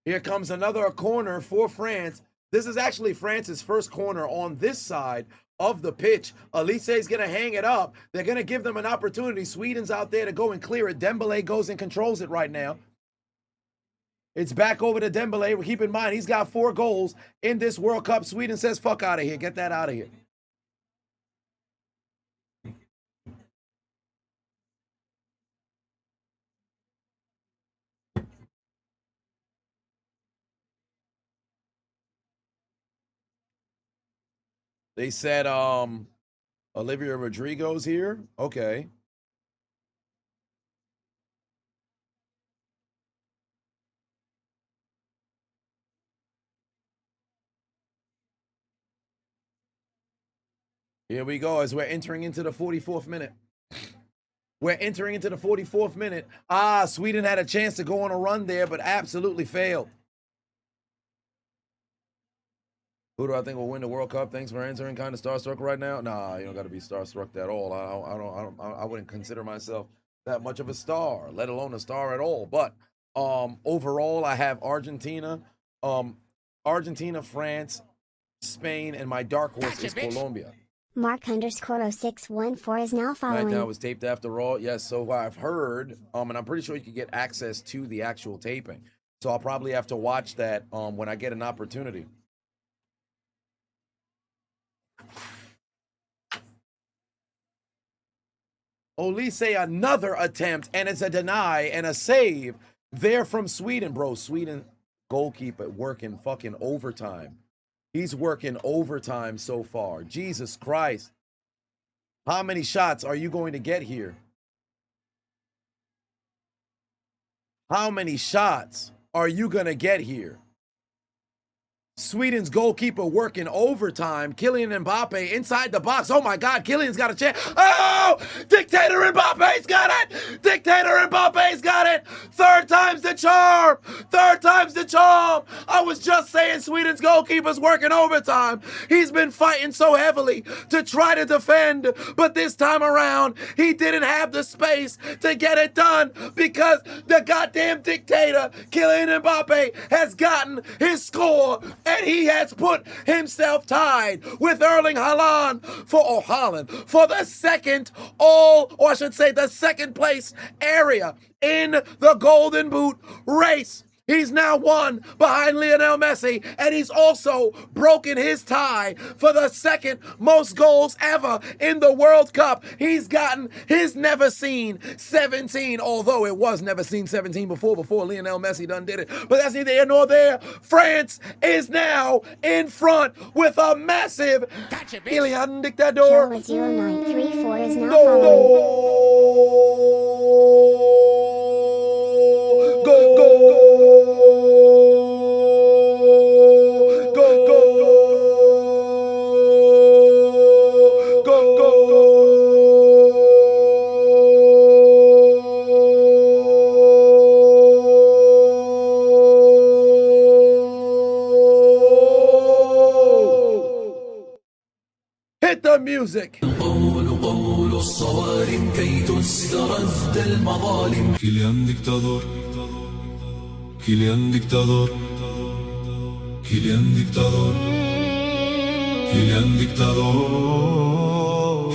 Here comes another corner for France. This is actually France's first corner on this side of the pitch. Elise is going to hang it up. They're going to give them an opportunity. Sweden's out there to go and clear it. Dembele goes and controls it right now. It's back over to Dembele. Keep in mind, he's got 4 goals in this World Cup. Sweden says, fuck out of here. Get that out of here. They said Olivia Rodrigo's here. Okay. Here we go as we're entering into the 44th minute. We're entering into the 44th minute. Sweden had a chance to go on a run there, but absolutely failed. Who do I think will win the World Cup? Thanks for answering. Kind of starstruck right now. Nah, you don't got to be starstruck at all. I wouldn't consider myself that much of a star, let alone a star at all. But overall, I have Argentina, France, Spain, and my dark horse is Colombia. Mark_0614 is now following. That was taped after all. Yes, so I've heard, and I'm pretty sure you can get access to the actual taping. So I'll probably have to watch that when I get an opportunity. Olise, another attempt, and it's a deny and a save there from Sweden, bro. Sweden goalkeeper working fucking overtime. He's working overtime so far. Jesus Christ. How many shots are you going to get here? How many shots are you going to get here? Sweden's goalkeeper working overtime. Kylian Mbappé inside the box. Oh my God, Kylian's got a chance. Oh, Dictator Mbappe's got it. Dictator Mbappe's got it. 3rd time's the charm. 3rd time's the charm. I was just saying Sweden's goalkeeper's working overtime. He's been fighting so heavily to try to defend, but this time around, he didn't have the space to get it done because the goddamn dictator, Kylian Mbappé, has gotten his score. And he has put himself tied with Erling Haaland for the second place area in the Golden Boot race. He's now won behind Lionel Messi, and he's also broken his tie for the 2nd most goals ever in the World Cup. He's gotten his never seen 17, although it was never seen 17 before Lionel Messi done did it. But that's neither here nor there. France is now in front with a massive Kylian Dictador. 0934 is now following. Hit the music. Kylian Dictador, Kylian Dictador, Kylian Dictador, Kylian Dictador,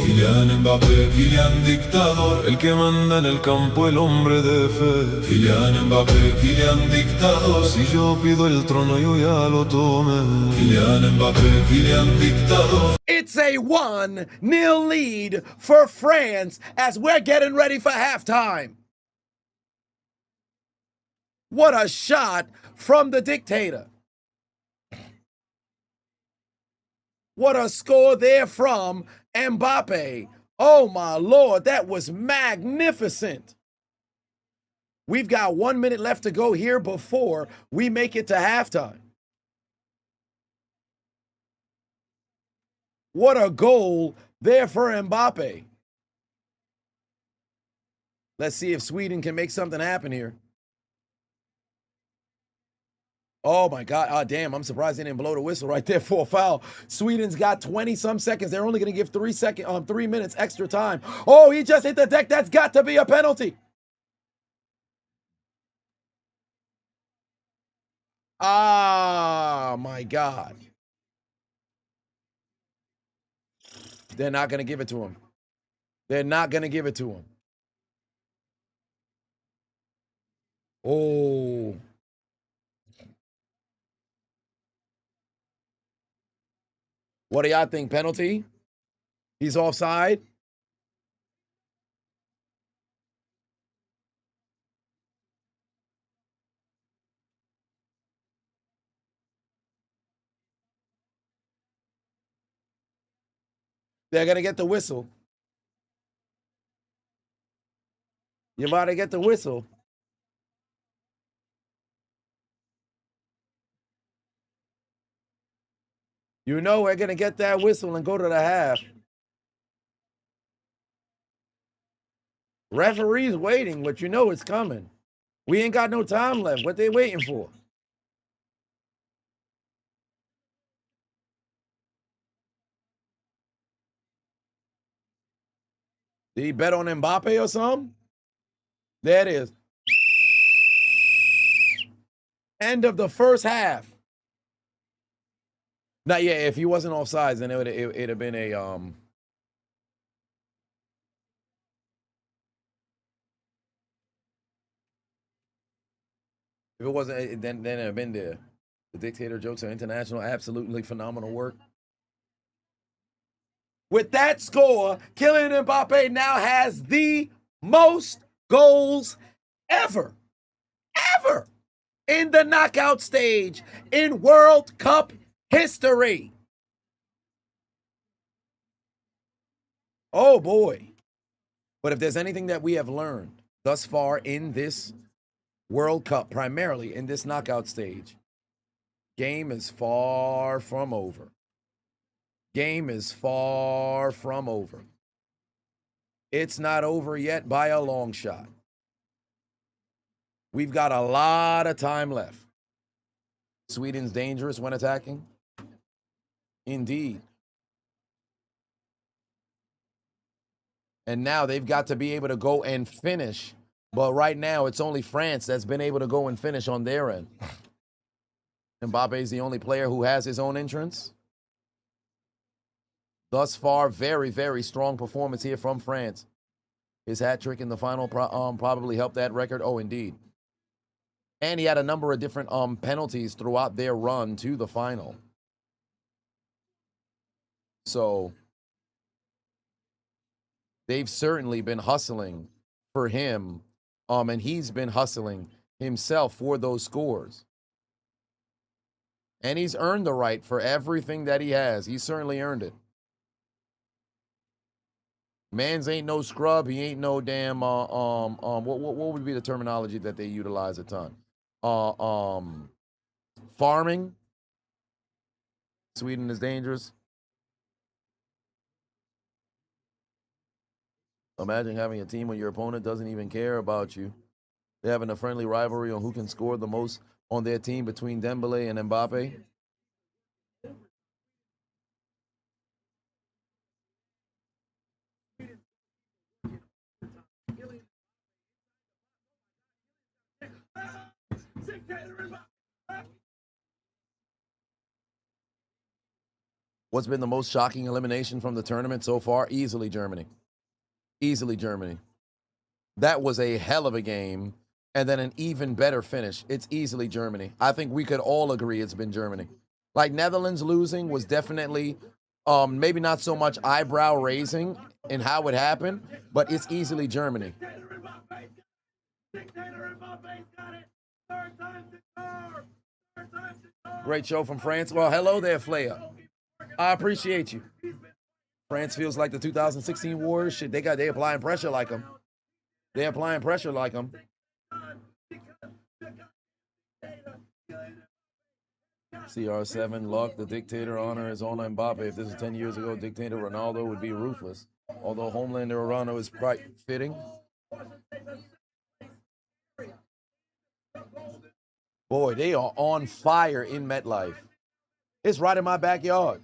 Kylian Mbappé, Kylian dictador, el que manda en el campo, el hombre de fe. Kylian Mbappé, Kylian dictador, si yo pido el trono yo ya lo tomé. Kylian Mbappé, Kylian dictador. It's a 1-0 lead for France as we're getting ready for halftime. What a shot from the dictator. What a score there from Mbappé. Oh my Lord, that was magnificent. We've got 1 minute left to go here before we make it to halftime. What a goal there for Mbappé. Let's see if Sweden can make something happen here. Oh my God. Oh, damn. I'm surprised they didn't blow the whistle right there for a foul. Sweden's got 20-some seconds. They're only going to give 3 minutes extra time. Oh, he just hit the deck. That's got to be a penalty. Ah, my God. They're not going to give it to him. They're not going to give it to him. Oh. What do y'all think? Penalty? He's offside? They're going to get the whistle. You're about to get the whistle. You know we're going to get that whistle and go to the half. Referee's waiting, but you know it's coming. We ain't got no time left. What they waiting for? Did he bet on Mbappé or something? There it is. End of the first half. Now, yeah, if he wasn't offsides, then it'd have been a if it wasn't, then it'd have been there. The dictator jokes are international, absolutely phenomenal work. With that score, Kylian Mbappé now has the most goals ever in the knockout stage in World Cup history. Oh boy. But if there's anything that we have learned thus far in this World Cup, primarily in this knockout stage, game is far from over. Game is far from over. It's not over yet by a long shot. We've got a lot of time left. Sweden's dangerous when attacking. Indeed. And now they've got to be able to go and finish. But right now, it's only France that's been able to go and finish on their end. Mbappé is the only player who has his own entrance. Thus far, very, very strong performance here from France. His hat trick in the final probably helped that record. Oh, indeed. And he had a number of different penalties throughout their run to the final. So they've certainly been hustling for him, and he's been hustling himself for those scores. And he's earned the right for everything that he has. He certainly earned it. Mans ain't no scrub. He ain't no damn what would be the terminology that they utilize a ton? Farming. Sweden is dangerous. Imagine having a team where your opponent doesn't even care about you. They're having a friendly rivalry on who can score the most on their team between Dembélé and Mbappé. What's been the most shocking elimination from the tournament so far? Easily Germany. Easily Germany. That was a hell of a game, and then an even better finish. It's easily Germany. I think we could all agree it's been Germany. Like, Netherlands losing was definitely maybe not so much eyebrow raising in how it happened, but it's easily Germany. Great show from France. Well, hello there, Flea. I appreciate you. France feels like the 2016 Warriors. Shit, they applying pressure like them. They applying pressure like them. CR7, luck, the dictator honor is on Mbappé. If this was 10 years ago, dictator Ronaldo would be ruthless. Although Homelander Orano is quite fitting. Boy, they are on fire in MetLife. It's right in my backyard.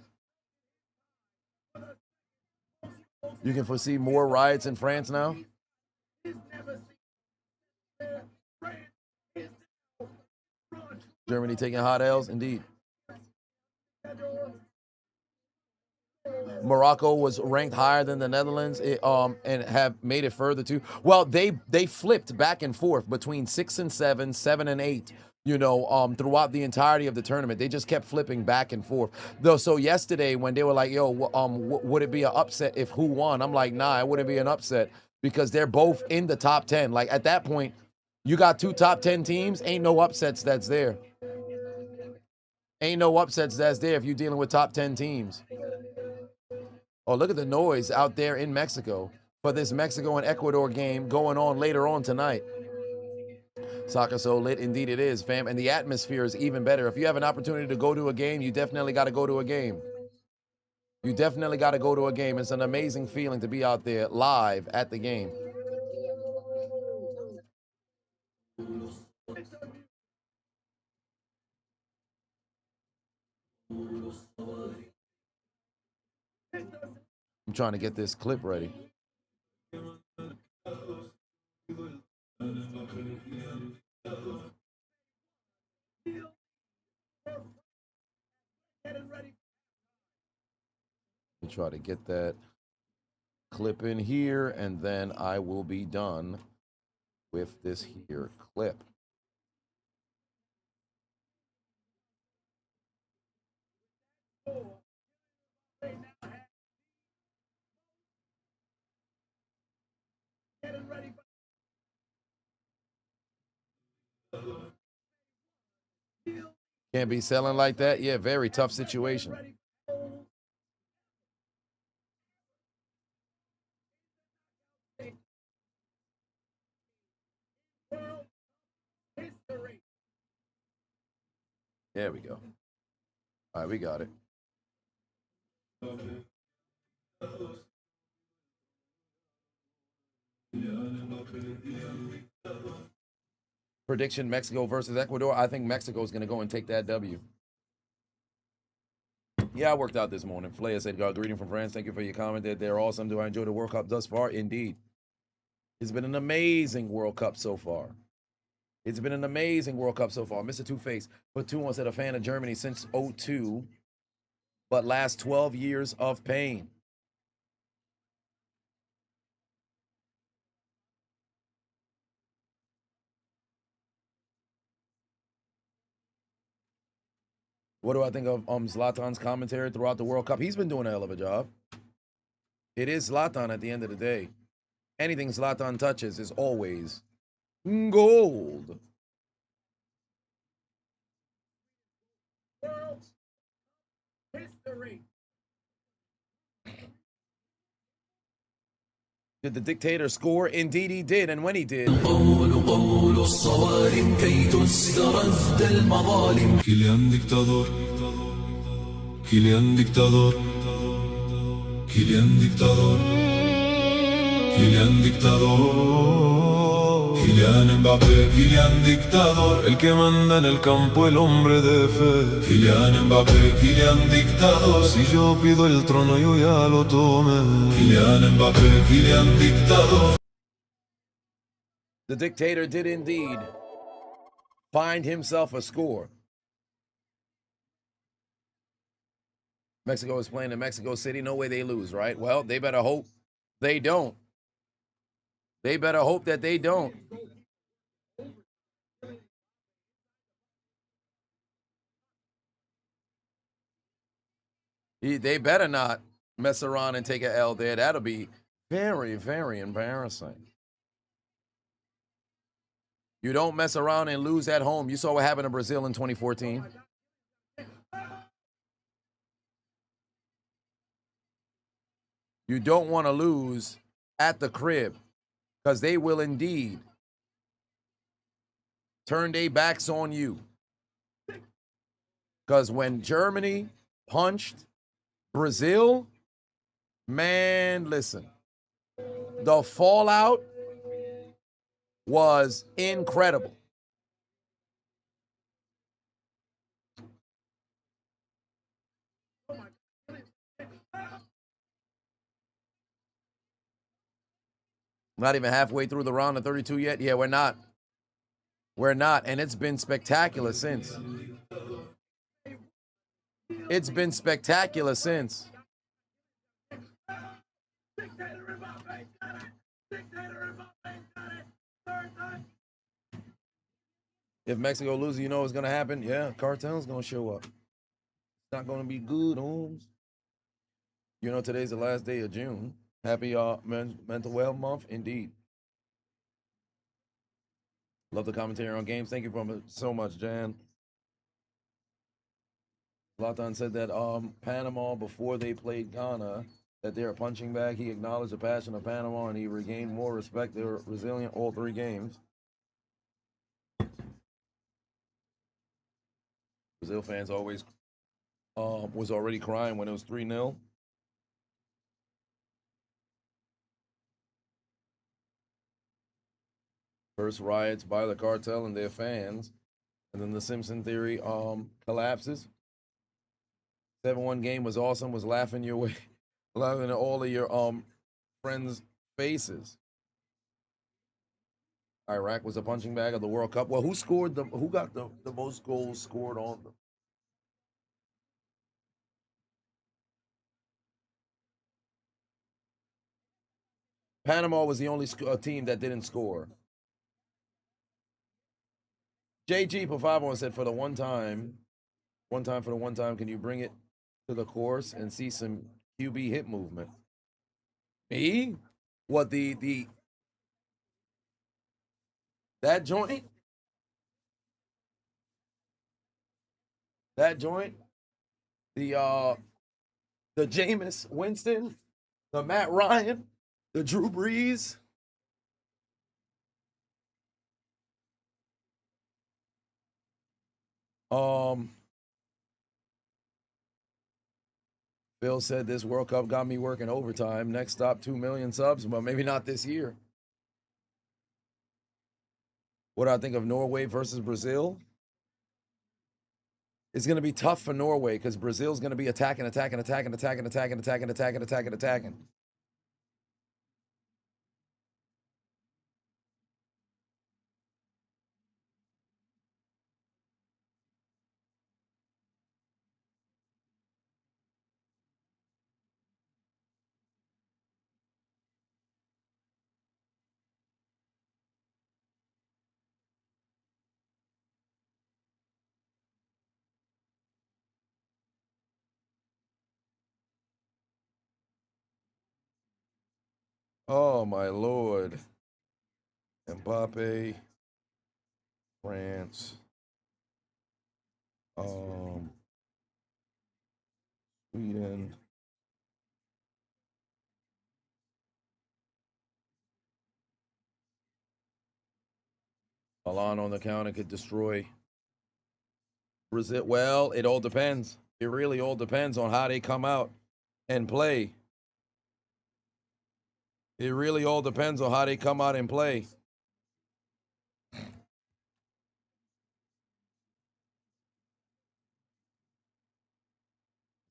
You can foresee more riots in France now? Germany taking hot L's, indeed. Morocco was ranked higher than the Netherlands and have made it further too. Well, they flipped back and forth between 6 and 7, 7 and 8. You know, throughout the entirety of the tournament, they just kept flipping back and forth. Though, so yesterday when they were like, "Yo, would it be an upset if who won?" I'm like, "Nah, it wouldn't be an upset because they're both in the top 10." Like at that point, you got two top 10 teams. Ain't no upsets that's there. Ain't no upsets that's there if you're dealing with top 10 teams. Oh, look at the noise out there in Mexico for this Mexico and Ecuador game going on later on tonight. Soccer so lit, indeed it is, fam. And the atmosphere is even better. If you have an opportunity to go to a game, you definitely got to go to a game. You definitely got to go to a game. It's an amazing feeling to be out there live at the game. I'm trying to get this clip ready. Try to get that clip in here, and then I will be done with this here clip. Can't be selling like that? Yeah, very tough situation. There we go. All right, we got it. Prediction, Mexico versus Ecuador. I think Mexico is going to go and take that W. Yeah, I worked out this morning. Flea said, "God, greeting from France. Thank you for your comment. They're awesome. Do I enjoy the World Cup thus far?" Indeed. It's been an amazing World Cup so far. It's been an amazing World Cup so far. Mr. Two-Face put 2 said a fan of Germany since 02, but last 12 years of pain. What do I think of Zlatan's commentary throughout the World Cup? He's been doing a hell of a job. It is Zlatan at the end of the day. Anything Zlatan touches is always gold. World's history. Did the dictator score? Indeed he did, and when he did. Kylian dictador, Kylian dictador, Kylian dictador, Kylian dictador, Kylian Mbappé, Kylian dictador, el que manda en el campo, el hombre de fe. Kylian Mbappé, Kylian dictador, si yo pido el trono yo ya lo tomé. Kylian Mbappé, Kylian dictador. The dictator did indeed find himself a score. Mexico is playing in Mexico City. No way they lose, right? Well, they better hope they don't. They better hope that they don't. They better not mess around and take an L there. That'll be very, very embarrassing. You don't mess around and lose at home. You saw what happened to Brazil in 2014. You don't want to lose at the crib because they will indeed turn their backs on you. Because when Germany punched Brazil, man, listen, the fallout was incredible. Not even halfway through the round of 32 yet. Yeah, we're not. We're not. And it's been spectacular since. It's been spectacular since. If Mexico loses, you know what's going to happen? Yeah, cartel's going to show up. It's not going to be good, Holmes. You know, today's the last day of June. Happy Mental Health Month, indeed. Love the commentary on games. Thank you so much, Jan. Zlatan said that Panama, before they played Ghana, that they're a punching bag. He acknowledged the passion of Panama, and he regained more respect. They were resilient all 3 games. Brazil fans always was already crying when it was 3-0. First riots by the cartel and their fans, and then the Simpson theory collapses. 7-1 game was awesome. Was laughing your way, laughing at all of your friends' faces. Iraq was a punching bag of the World Cup. Well, who got the most goals scored on them? Panama was the only team that didn't score. JG Pavavo said, for the one time, can you bring it to the course and see some QB hit movement? Me? What, that joint? That joint? The Jameis Winston? The Matt Ryan? The Drew Brees? Bill said this World Cup got me working overtime. Next stop, 2 million subs, but maybe not this year. What do I think of Norway versus Brazil? It's going to be tough for Norway because Brazil's going to be attacking. Oh, my Lord. Mbappé, France, Sweden. Milan on the counter could destroy Brazil. Well, it all depends. It really all depends on how they come out and play. It really all depends on how they come out and play.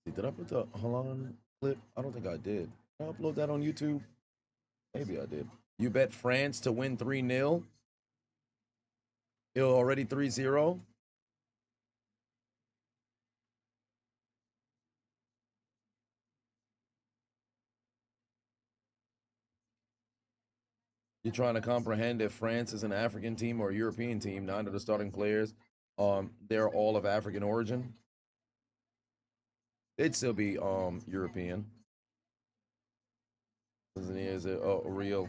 Did I put the Holland clip? I don't think I did. Did I upload that on YouTube? Maybe I did. You bet France to win 3-0. It was already 3-0. You're trying to comprehend if France is an African team or a European team. 9 of the starting players, they're all of African origin. It'd still be European. Is it a real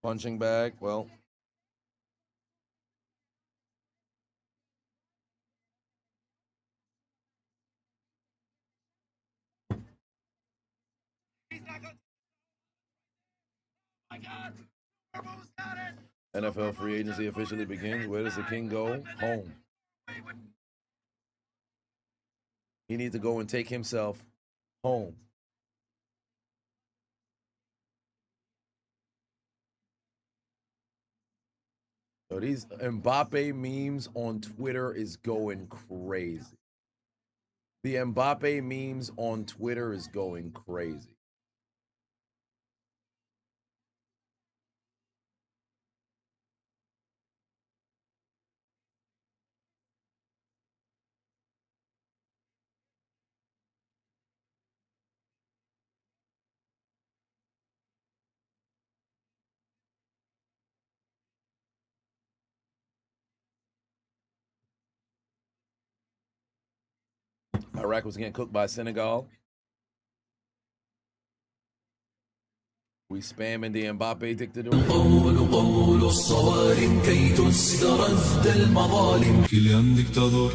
punching bag? Well, NFL free agency officially begins. Where does the king go? Home. He needs to go and take himself home. So these Mbappé memes on Twitter is going crazy. The Mbappé memes on Twitter is going crazy. Iraq was getting cooked by Senegal. We spamming the Mbappé dictator. Kylian dictador.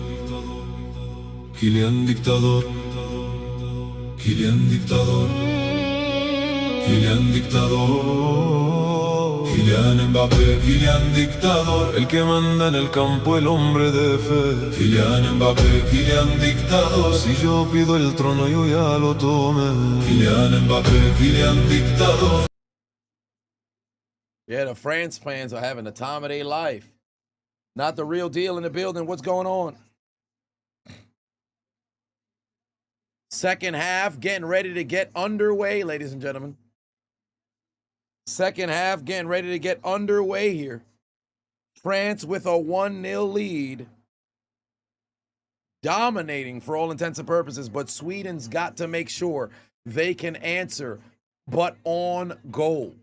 Kylian dictador. Kylian dictador. Kylian dictador. Kylian Mbappé, Kylian dictador, el que manda en el campo, el hombre de fe. Kylian Mbappé, Kylian dictador, si yo pido el trono yo ya lo tomé. Kylian Mbappé, Kylian dictador. Yeah, the France fans are having the time of their life. Not the real deal in the building. What's going on? Second half getting ready to get underway, ladies and gentlemen. Second half getting ready to get underway here. France with a 1-0 lead. Dominating for all intents and purposes, but Sweden's got to make sure they can answer, but on goal.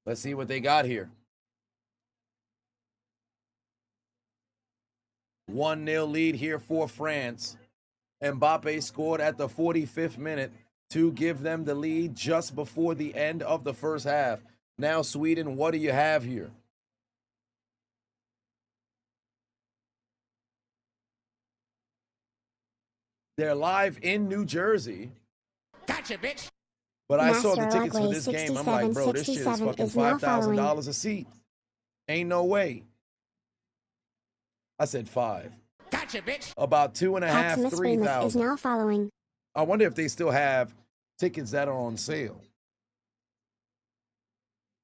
Let's see what they got here. 1-0 lead here for France. Mbappé scored at the 45th minute to give them the lead just before the end of the first half. Now, Sweden, what do you have here? They're live in New Jersey. Gotcha, bitch. But I saw the Master tickets for this game. I'm like, bro, this shit is fucking $5,000 a seat. Ain't no way. I said 5. Gotcha, bitch. About 2.5, 3,000. Is now following. I wonder if they still have tickets that are on sale.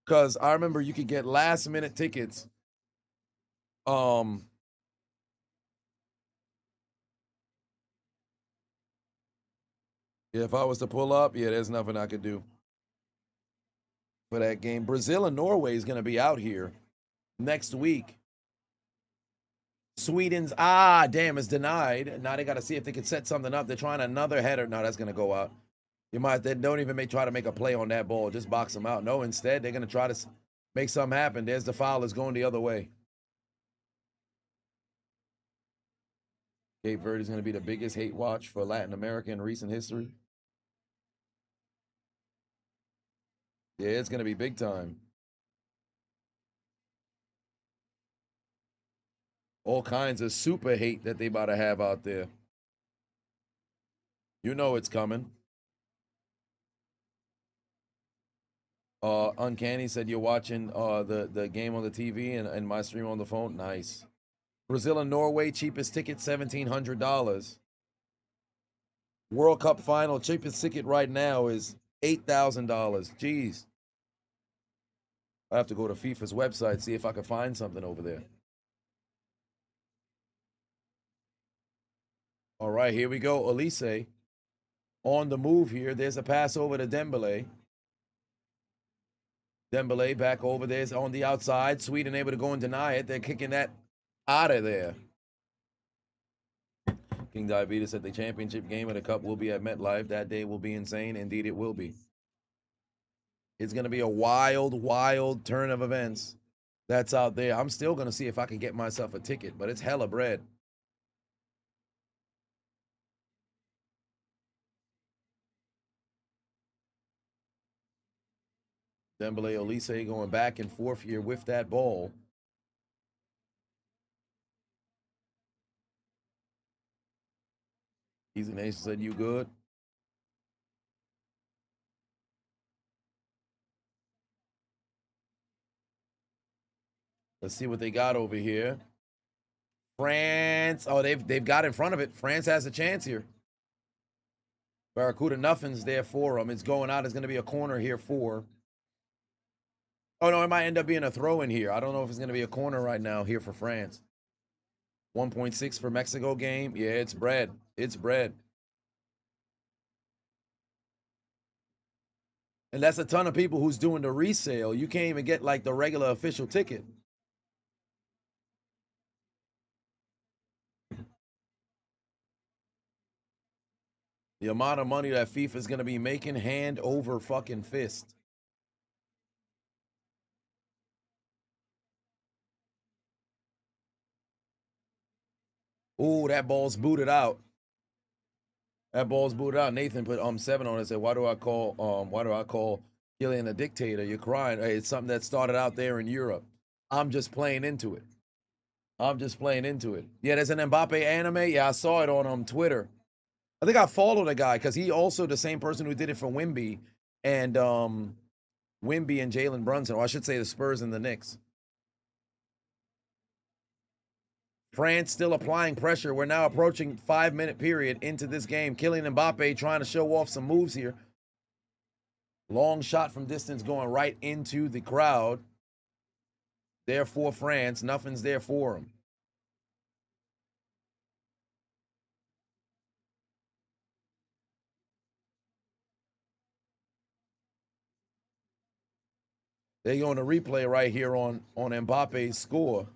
Because I remember you could get last minute tickets. If I was to pull up, yeah, there's nothing I could do for that game. Brazil and Norway is going to be out here next week. Sweden's, damn, is denied. Now they got to see if they can set something up. They're trying another header. No, that's going to go out. They don't even try to make a play on that ball. Just box them out. No, instead, they're going to try to make something happen. There's the foul. It's going the other way. Cape Verde is going to be the biggest hate watch for Latin America in recent history. Yeah, it's going to be big time. All kinds of super hate that they about to have out there. You know it's coming. Uncanny said you're watching the game on the TV and my stream on the phone. Nice. Brazil and Norway, cheapest ticket, $1,700. World Cup final, cheapest ticket right now is $8,000. Jeez. I have to go to FIFA's website, see if I can find something over there. All right, here we go. Elise on the move here. There's a pass over to Dembele. Dembele back over there on the outside. Sweden able to go and deny it. They're kicking that out of there. King Diabetes said the championship game of the cup will be at MetLife. That day will be insane. Indeed, it will be. It's going to be a wild, wild turn of events that's out there. I'm still going to see if I can get myself a ticket, but it's hella bread. Dembele Olise going back and forth here with that ball. Easy Nation said, you good? Let's see what they got over here. France. Oh, they've got in front of it. France has a chance here. Barracuda, nothing's there for them. It's going out. It's going to be a corner here for. Oh, no, it might end up being a throw in here. I don't know if it's going to be a corner right now here for France. 1.6 for Mexico game. Yeah, it's bread. It's bread. And that's a ton of people who's doing the resale. You can't even get like the regular official ticket. The amount of money that FIFA is going to be making hand over fucking fist. Ooh, that ball's booted out. That ball's booted out. Nathan put 7 on it. Said, why do I call Kylian a dictator? You're crying. Hey, it's something that started out there in Europe. I'm just playing into it. Yeah, there's an Mbappé anime. Yeah, I saw it on Twitter. I think I followed a guy because he also the same person who did it for Wimby and Jalen Brunson, or I should say the Spurs and the Knicks. France still applying pressure. We're now approaching 5-minute period into this game. Kylian Mbappé trying to show off some moves here. Long shot from distance going right into the crowd. There for France. Nothing's there for him. They're going to replay right here on Mbappe's score.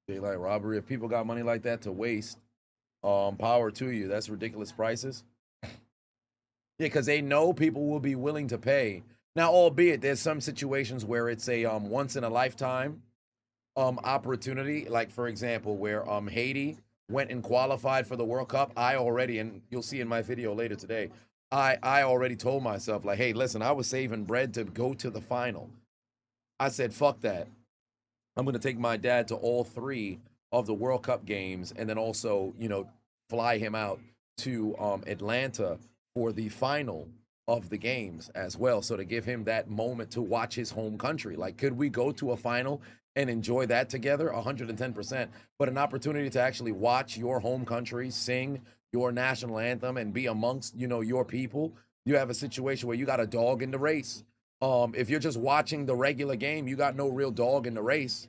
Daylight robbery. If people got money like that to waste, power to you. That's ridiculous prices. Yeah, because they know people will be willing to pay. Now, albeit there's some situations where it's a once in a lifetime opportunity. Like for example, where Haiti went and qualified for the World Cup. I already, and you'll see in my video later today, I already told myself, like, hey, listen, I was saving bread to go to the final. I said, fuck that. I'm going to take my dad to all 3 of the World Cup games and then also, fly him out to Atlanta for the final of the games as well. So to give him that moment to watch his home country. Like, could we go to a final and enjoy that together? 110%. But an opportunity to actually watch your home country sing your national anthem and be amongst, your people. You have a situation where you got a dog in the race. If you're just watching the regular game, you got no real dog in the race.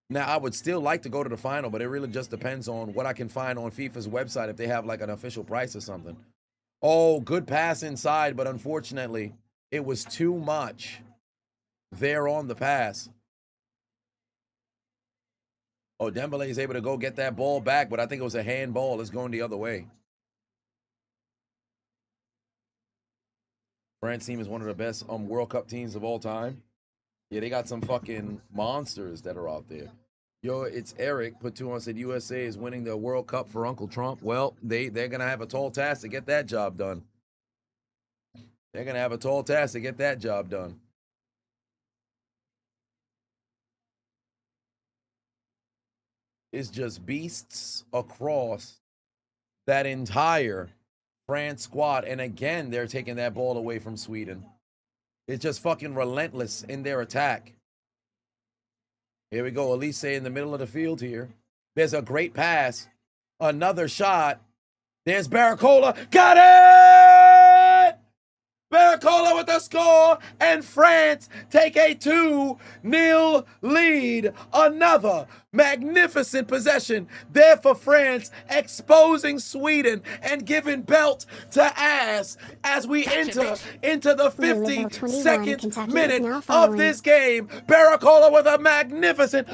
Now, I would still like to go to the final, but it really just depends on what I can find on FIFA's website if they have like an official price or something. Oh, good pass inside, but unfortunately, it was too much there on the pass. Oh, Dembele is able to go get that ball back, but I think it was a handball. It's going the other way. France team is one of the best World Cup teams of all time. Yeah, they got some fucking monsters that are out there. Yo, it's Eric. Put 2 on, said USA is winning the World Cup for Uncle Trump. Well, they're going to have a tall task to get that job done. They're going to have a tall task to get that job done. It's just beasts across that entire France squad. And again, they're taking that ball away from Sweden. It's just fucking relentless in their attack. Here we go. Elise in the middle of the field here. There's a great pass. Another shot. There's Barracola. Got it! Barracola with the score, and France take a 2-0 lead. Another magnificent possession there for France, exposing Sweden and giving belt to ass as we enter into the 52nd minute of this game. Barracola with a magnificent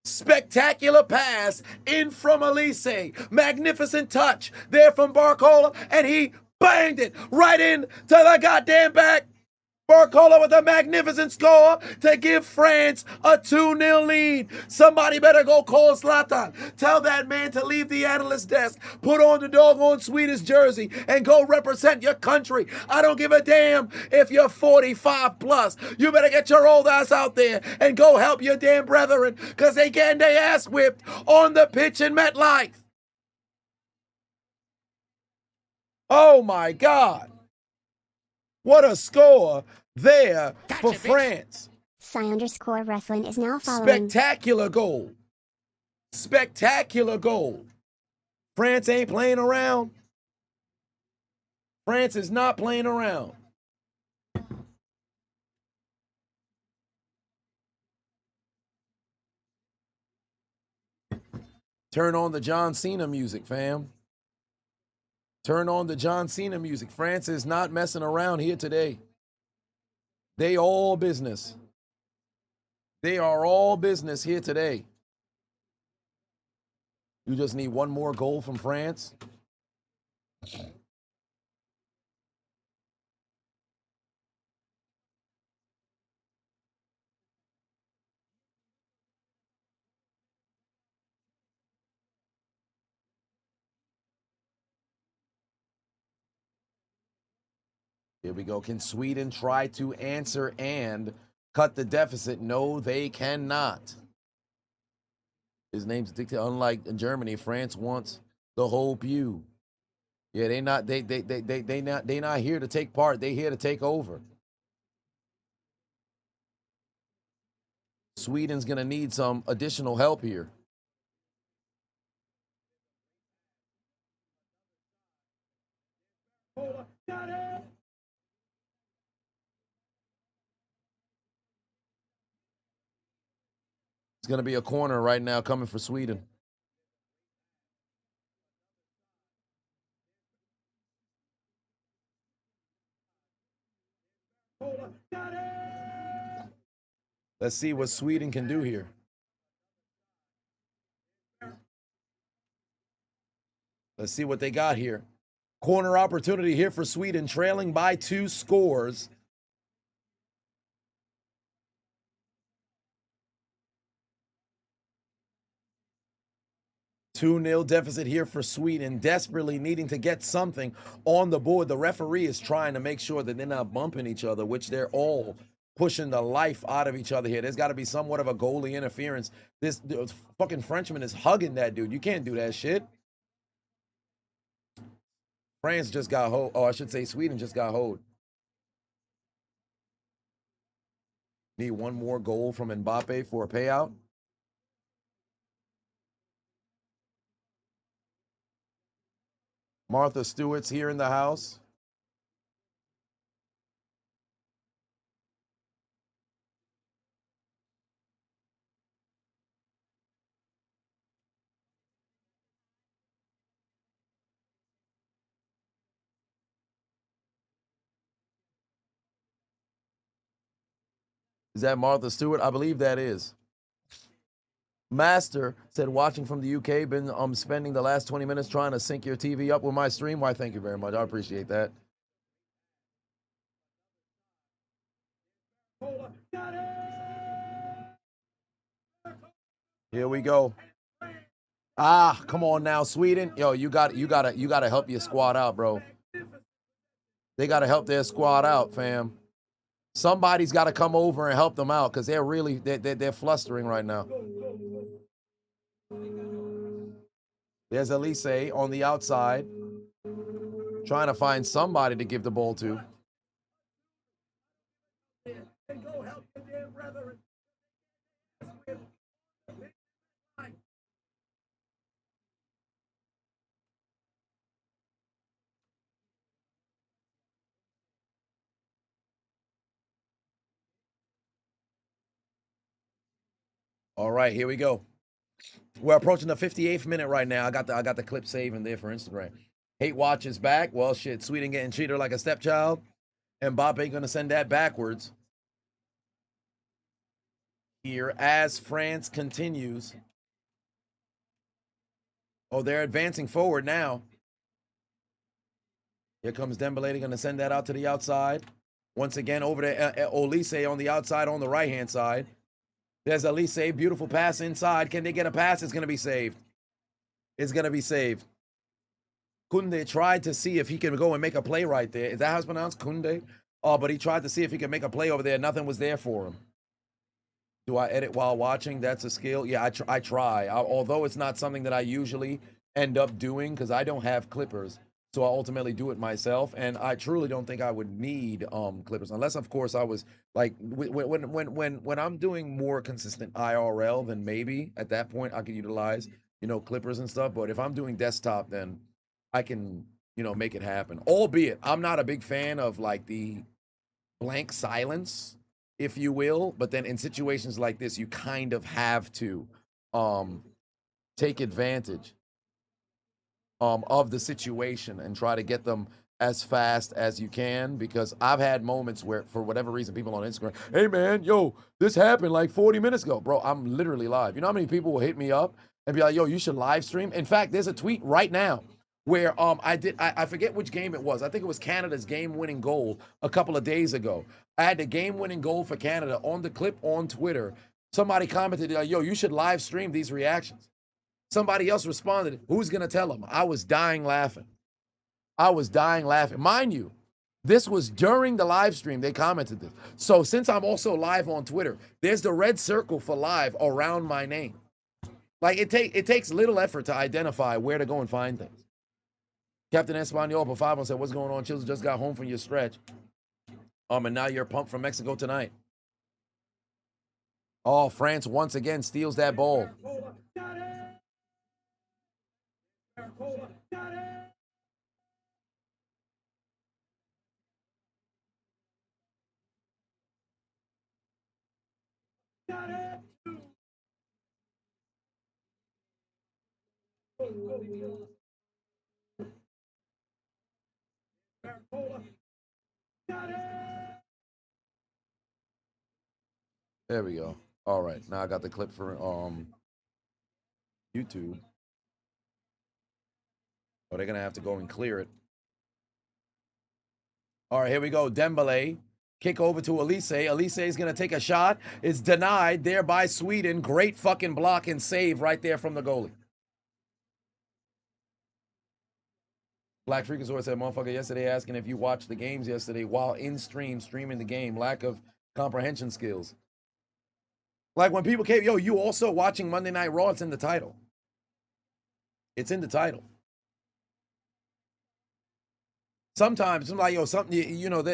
spectacular pass in from Elise. Magnificent touch there from Barcola, and he banged it right in to the goddamn back. Barcola with a magnificent score to give France a 2-0 lead. Somebody better go call Zlatan. Tell that man to leave the analyst desk, put on the doggone Swedish jersey, and go represent your country. I don't give a damn if you're 45 plus. You better get your old ass out there and go help your damn brethren, because they getting their ass whipped on the pitch in MetLife. Oh my God. What a score there for France. Psy_wrestling is now following. Spectacular goal. Spectacular goal. France ain't playing around. France is not playing around. Turn on the John Cena music, fam. Turn on the John Cena music. France is not messing around here today. They all business. They are all business here today. You just need one more goal from France. Here we go. Can Sweden try to answer and cut the deficit? No, they cannot. His name's dictated. Unlike in Germany, France wants the whole pew. Yeah, they not here to take part. They here to take over. Sweden's gonna need some additional help here. It's going to be a corner right now coming for Sweden. Let's see what Sweden can do here. Let's see what they got here. Corner opportunity here for Sweden, trailing by 2 scores. Two-0 deficit here for Sweden, desperately needing to get something on the board. The referee is trying to make sure that they're not bumping each other, which they're all pushing the life out of each other here. There's got to be somewhat of a goalie interference. This fucking Frenchman is hugging that dude. You can't do that shit. France just got hold. Oh, I should say Sweden just got hold. Need one more goal from Mbappé for a payout. Martha Stewart's here in the house. Is that Martha Stewart? I believe that is. Master said, watching from the UK, been spending the last 20 minutes trying to sync your TV up with my stream. Why, thank you very much. I appreciate that. Here we go. Ah, come on now, Sweden. Yo, you gotta help your squad out, bro. They gotta help their squad out, fam. Somebody's got to come over and help them out because they're really they're flustering right now. There's Elise on the outside, trying to find somebody to give the ball to. And go help your dear brethren. All right, here we go. We're approaching the 58th minute right now. I got the clip saving there for Instagram. Hate watch is back. Well, shit, Sweden getting treated like a stepchild. Mbappé gonna send that backwards. Here as France continues. Oh, they're advancing forward now. Here comes Dembélé. Gonna send that out to the outside. Once again, over to Olise on the outside on the right-hand side. There's Elise, beautiful pass inside. Can they get a pass? It's going to be saved. It's going to be saved. Kunde tried to see if he can go and make a play right there. Is that how it's pronounced? Kunde? Oh, but he tried to see if he could make a play over there. Nothing was there for him. Do I edit while watching? That's a skill. Yeah, I try. Although it's not something that I usually end up doing because I don't have clippers. So I ultimately do it myself, and I truly don't think I would need clippers, unless, of course, I was like when I'm doing more consistent IRL, then maybe at that point I could utilize clippers and stuff. But if I'm doing desktop, then I can make it happen. Albeit I'm not a big fan of like the blank silence, if you will. But then in situations like this, you kind of have to take advantage of the situation and try to get them as fast as you can, because I've had moments where, for whatever reason, people on Instagram, hey man, yo, this happened like 40 minutes ago. Bro, I'm literally live. You know how many people will hit me up and be like, yo, you should live stream? In fact, there's a tweet right now where I forget which game it was. I think it was Canada's game-winning goal a couple of days ago. I had the game-winning goal for Canada on the clip on Twitter. Somebody commented, like, yo, you should live stream these reactions. Somebody else responded, who's going to tell them? I was dying laughing. I was dying laughing. Mind you, this was during the live stream. They commented this. So since I'm also live on Twitter, there's the red circle for live around my name. Like it takes little effort to identify where to go and find things. Captain Espanol for 5 said, what's going on? Chiseled just got home from your stretch. And now you're pumped from Mexico tonight. Oh, France once again steals that ball. There we go. All right, now I got the clip for YouTube. Oh, they're gonna have to go and clear it. All right, here we go. Dembélé, kick over to Elise. Elise is gonna take a shot. It's denied there by Sweden. Great fucking block and save right there from the goalie. Black Freakasaur said, motherfucker, yesterday asking if you watched the games yesterday while in streaming the game. Lack of comprehension skills. Like when people came, yo, you also watching Monday Night Raw, it's in the title. It's in the title. Sometimes I'm like, yo, something,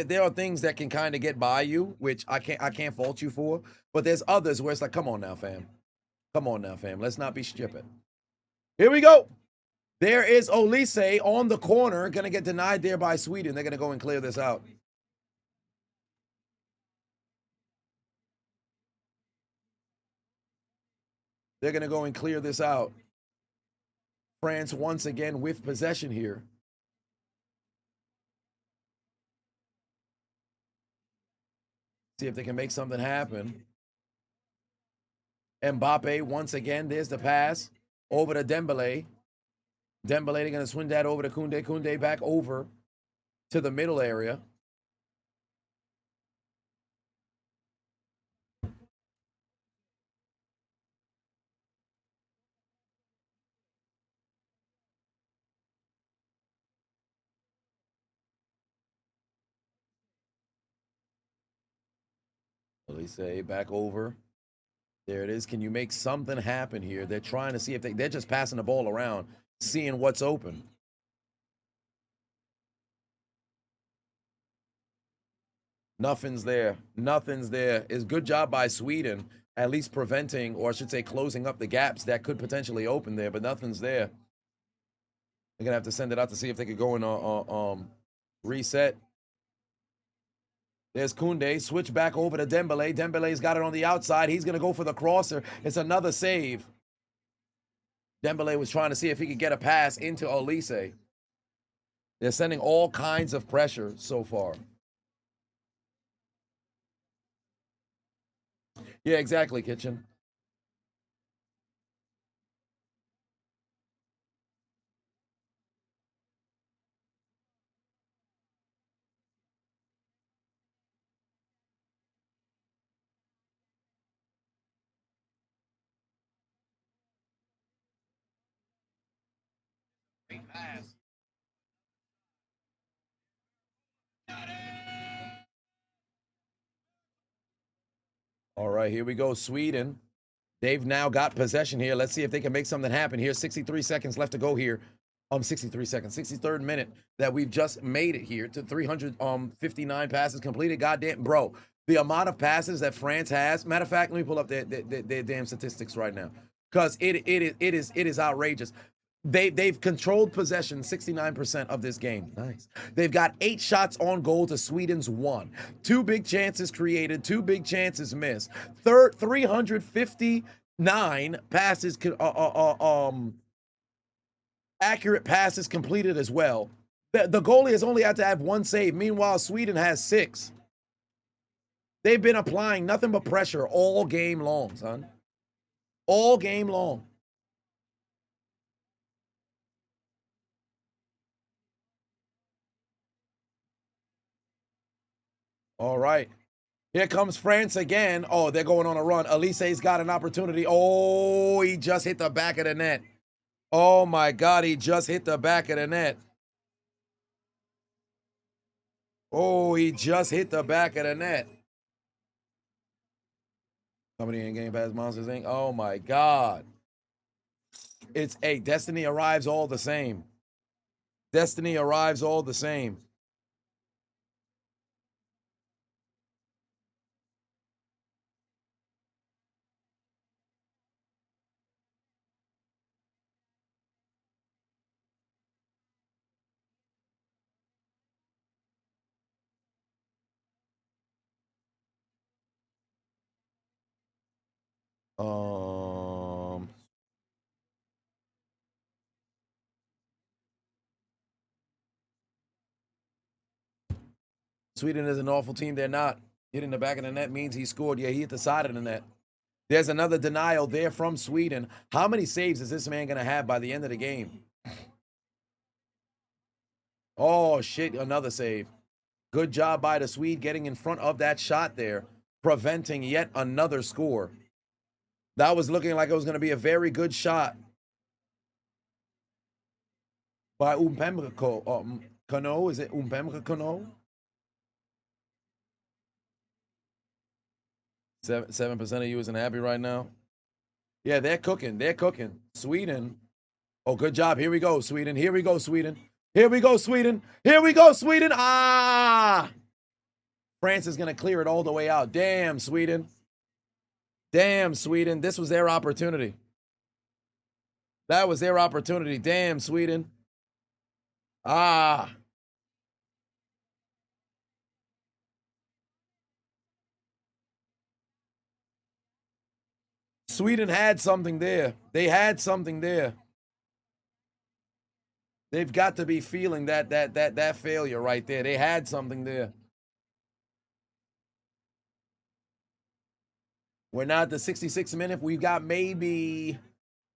there are things that can kind of get by you, which I can't fault you for. But there's others where it's like, come on now, fam. Come on now, fam. Let's not be stupid. Here we go. There is Olise on the corner, going to get denied there by Sweden. They're going to go and clear this out. They're going to go and clear this out. France once again with possession here. See if they can make something happen. Mbappé once again. There's the pass over to Dembélé. Dembélé, they're going to swing that over to Kunde. Kunde back over to the middle area. Elise back over. There it is. Can you make something happen here? They're trying to see if they're just passing the ball around, seeing what's open. Nothing's there. Nothing's there. It's a good job by Sweden, at least preventing, or I should say closing up the gaps that could potentially open there, but nothing's there. They're going to have to send it out to see if they could go in reset. There's Koundé. Switch back over to Dembele. Dembele's got it on the outside. He's going to go for the crosser. It's another save. Dembele was trying to see if he could get a pass into Olise. They're sending all kinds of pressure so far. Yeah, exactly, Kitchen. All right, here we go, Sweden. They've now got possession here. Let's see if they can make something happen here. 63 seconds left to go here. 63 seconds, 63rd minute that we've just made it here to 359 passes completed. Goddamn, bro, the amount of passes that France has. Matter of fact, let me pull up their damn statistics right now, because it is outrageous. They've controlled possession 69% of this game. Nice. They've got 8 shots on goal to Sweden's 1. 2 big chances created, 2 big chances missed. 359 passes, accurate passes completed as well. The goalie has only had to have 1 save. Meanwhile, Sweden has 6. They've been applying nothing but pressure all game long, son. All game long. All right. Here comes France again. Oh, they're going on a run. Elise's got an opportunity. Oh, he just hit the back of the net. Oh, my God. He just hit the back of the net. Oh, he just hit the back of the net. Somebody in Game Pass Monsters Inc. Oh, my God. It's a Destiny arrives all the same. Destiny arrives all the same. Sweden is an awful team. They're not. Hitting the back of the net means he scored. Yeah, he hit the side of the net. There's another denial there from Sweden. How many saves is this man going to have by the end of the game? Oh, shit, another save. Good job by the Swede getting in front of that shot there, preventing yet another score. That was looking like it was going to be a very good shot by Umpemko. Kano, is it Umpemka Kano? 7% of you isn't happy right now. Yeah, they're cooking. They're cooking. Sweden. Oh, good job. Here we go, Sweden. Here we go, Sweden. Here we go, Sweden. Here we go, Sweden. Ah! France is going to clear it all the way out. Damn, Sweden. Damn, Sweden. This was their opportunity. That was their opportunity. Damn, Sweden. Ah. Sweden had something there. They had something there. They've got to be feeling that failure right there. They had something there. We're now at the 66th minute. We've got maybe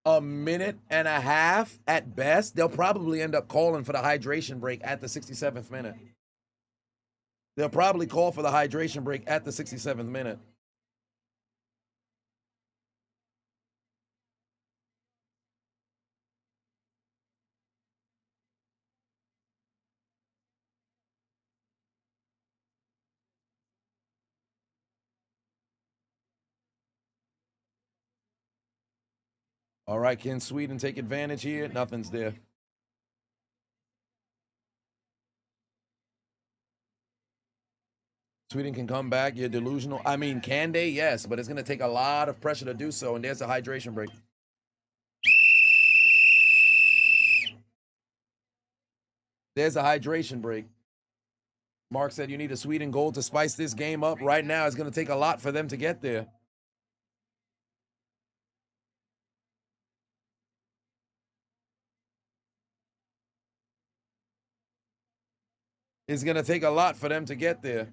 a minute and a half at best. They'll probably end up calling for the hydration break at the 67th minute. They'll probably call for the hydration break at the 67th minute. All right, can Sweden take advantage here? Nothing's there. Sweden can come back. You're delusional. I mean, can they? Yes, but it's going to take a lot of pressure to do so, and there's a hydration break. There's a hydration break. Mark said you need a Sweden goal to spice this game up. Right now, it's going to take a lot for them to get there. It's going to take a lot for them to get there.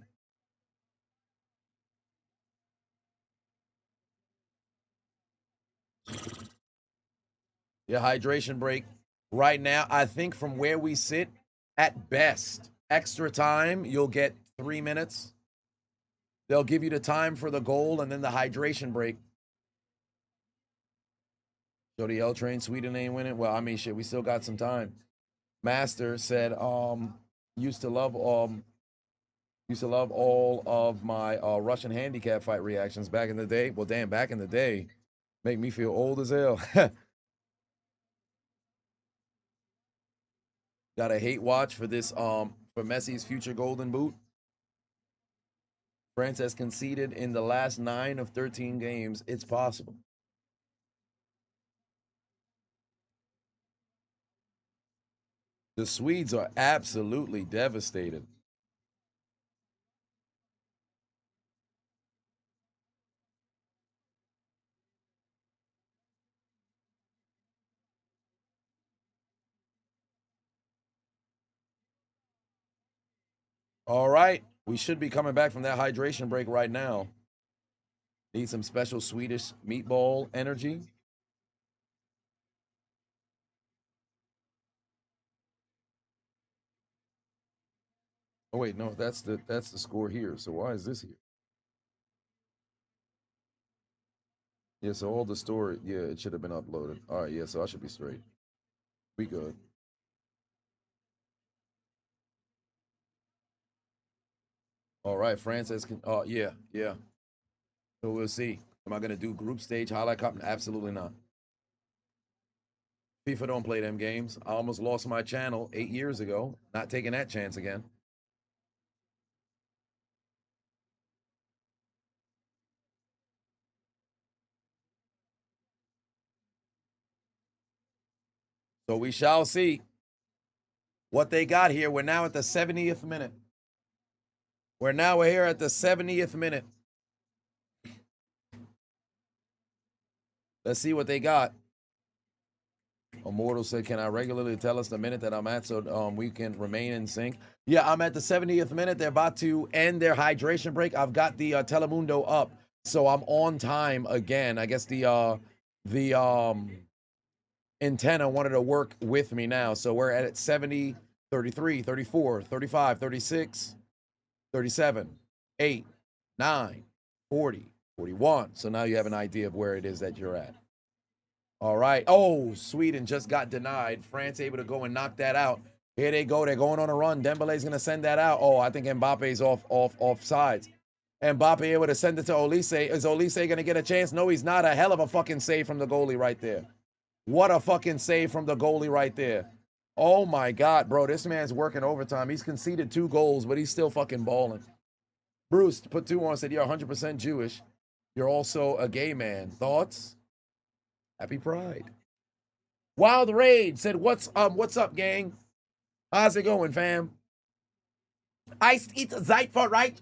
Yeah, hydration break. Right now, I think from where we sit, at best, extra time, you'll get 3 minutes. They'll give you the time for the goal and then the hydration break. So the L train, Sweden ain't winning. Well, I mean, shit, we still got some time. Master said, used to love all of my Russian handicap fight reactions back in the day. Well, damn, back in the day, make me feel old as hell. Got a hate watch for this for Messi's future golden boot. France has conceded in the last 9 of 13 games. It's possible. The Swedes are absolutely devastated. All right. We should be coming back from that hydration break right now. Need some special Swedish meatball energy. Oh wait, no, that's the score here. So why is this here? Yeah, so all the story, yeah, it should have been uploaded. All right, yeah, so I should be straight. We good. All right, France has, yeah. So we'll see. Am I going to do group stage highlight cup? Absolutely not. FIFA don't play them games. I almost lost my channel 8 years ago. Not taking that chance again. So we shall see what they got here. We're now at the 70th minute. We're here at the 70th minute. Let's see what they got. Immortal said, can I regularly tell us the minute that I'm at so we can remain in sync? Yeah, I'm at the 70th minute. They're about to end their hydration break. I've got the Telemundo up, so I'm on time again. I guess the antenna wanted to work with me now. So we're at 70, 33, 34, 35, 36, 37, 8, 9, 40, 41. So now you have an idea of where it is that you're at. All right. Oh, Sweden just got denied. France able to go and knock that out. Here they go. They're going on a run. Dembele's going to send that out. Oh, I think Mbappe's offsides. Mbappe able to send it to Olise. Is Olise going to get a chance? No, he's not. A hell of a fucking save from the goalie right there. What a fucking save from the goalie right there. Oh, my God, bro. This man's working overtime. He's conceded 2 goals, but he's still fucking balling. Bruce put 2 on, said, you're 100% Jewish. You're also a gay man. Thoughts? Happy Pride. Wild Raid said, what's up, gang? How's it going, fam? Iced eat Zeit for right?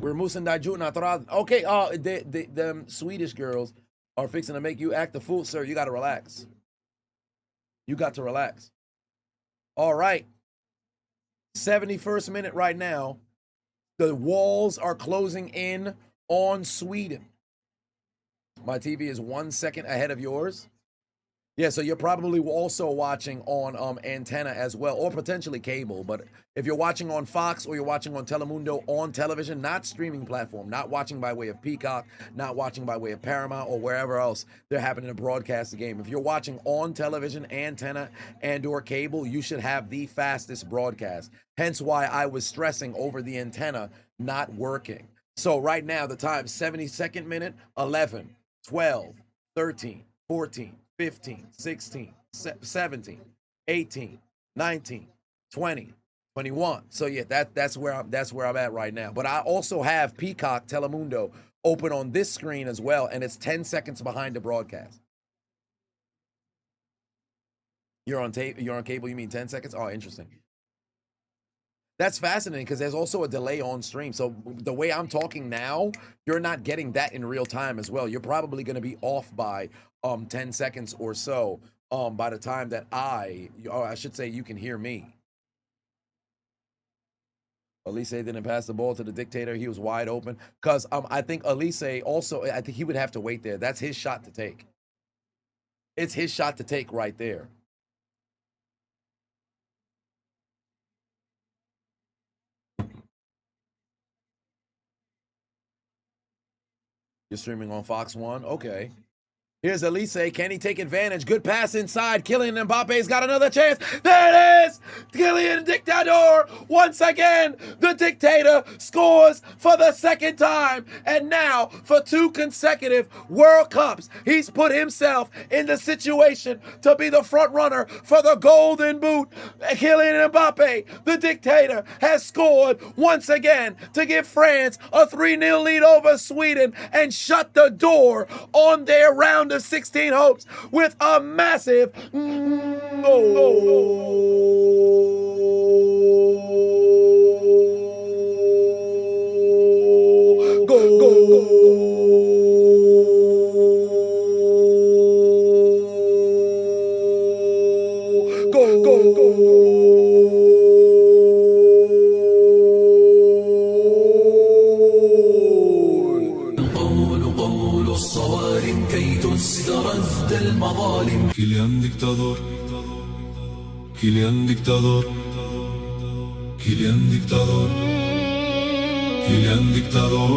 We're Musen Daju Natural. Okay, the Swedish girls are fixing to make you act the fool, sir. You got to relax. You got to relax. All right. 71st minute right now. The walls are closing in on Sweden. My TV is 1 second ahead of yours. Yeah, so you're probably also watching on antenna as well, or potentially cable. But if you're watching on Fox or you're watching on Telemundo on television, not streaming platform, not watching by way of Peacock, not watching by way of Paramount or wherever else they're happening to broadcast the game. If you're watching on television, antenna, and or cable, you should have the fastest broadcast. Hence why I was stressing over the antenna not working. So right now, the time, 72nd minute, 11, 12, 13, 14, 15, 16, 17, 18, 19, 20, 21. So yeah, that's where I'm at right now. But I also have Peacock Telemundo open on this screen as well, and it's 10 seconds behind the broadcast. You're on tape. You're on cable. You mean 10 seconds? Oh, interesting. That's fascinating because there's also a delay on stream. So the way I'm talking now, you're not getting that in real time as well. You're probably going to be off by 10 seconds or so by the time that I should say you can hear me. Elise didn't pass the ball to the dictator. He was wide open because I think Elise also, I think he would have to wait there. That's his shot to take. It's his shot to take right there. You're streaming on Fox 1? Okay. Here's Elise. Can he take advantage? Good pass inside. Kylian Mbappe's got another chance. There it is. Kylian Dictador. Once again, the dictator scores for the second time. And now, for 2 consecutive World Cups, he's put himself in the situation to be the front runner for the Golden Boot. Kylian Mbappe, the dictator, has scored once again to give France a 3-0 lead over Sweden and shut the door on their round of 16 hopes with a massive Kylian Dictador, Kylian Dictador, Kylian Dictador, Kylian Dictador,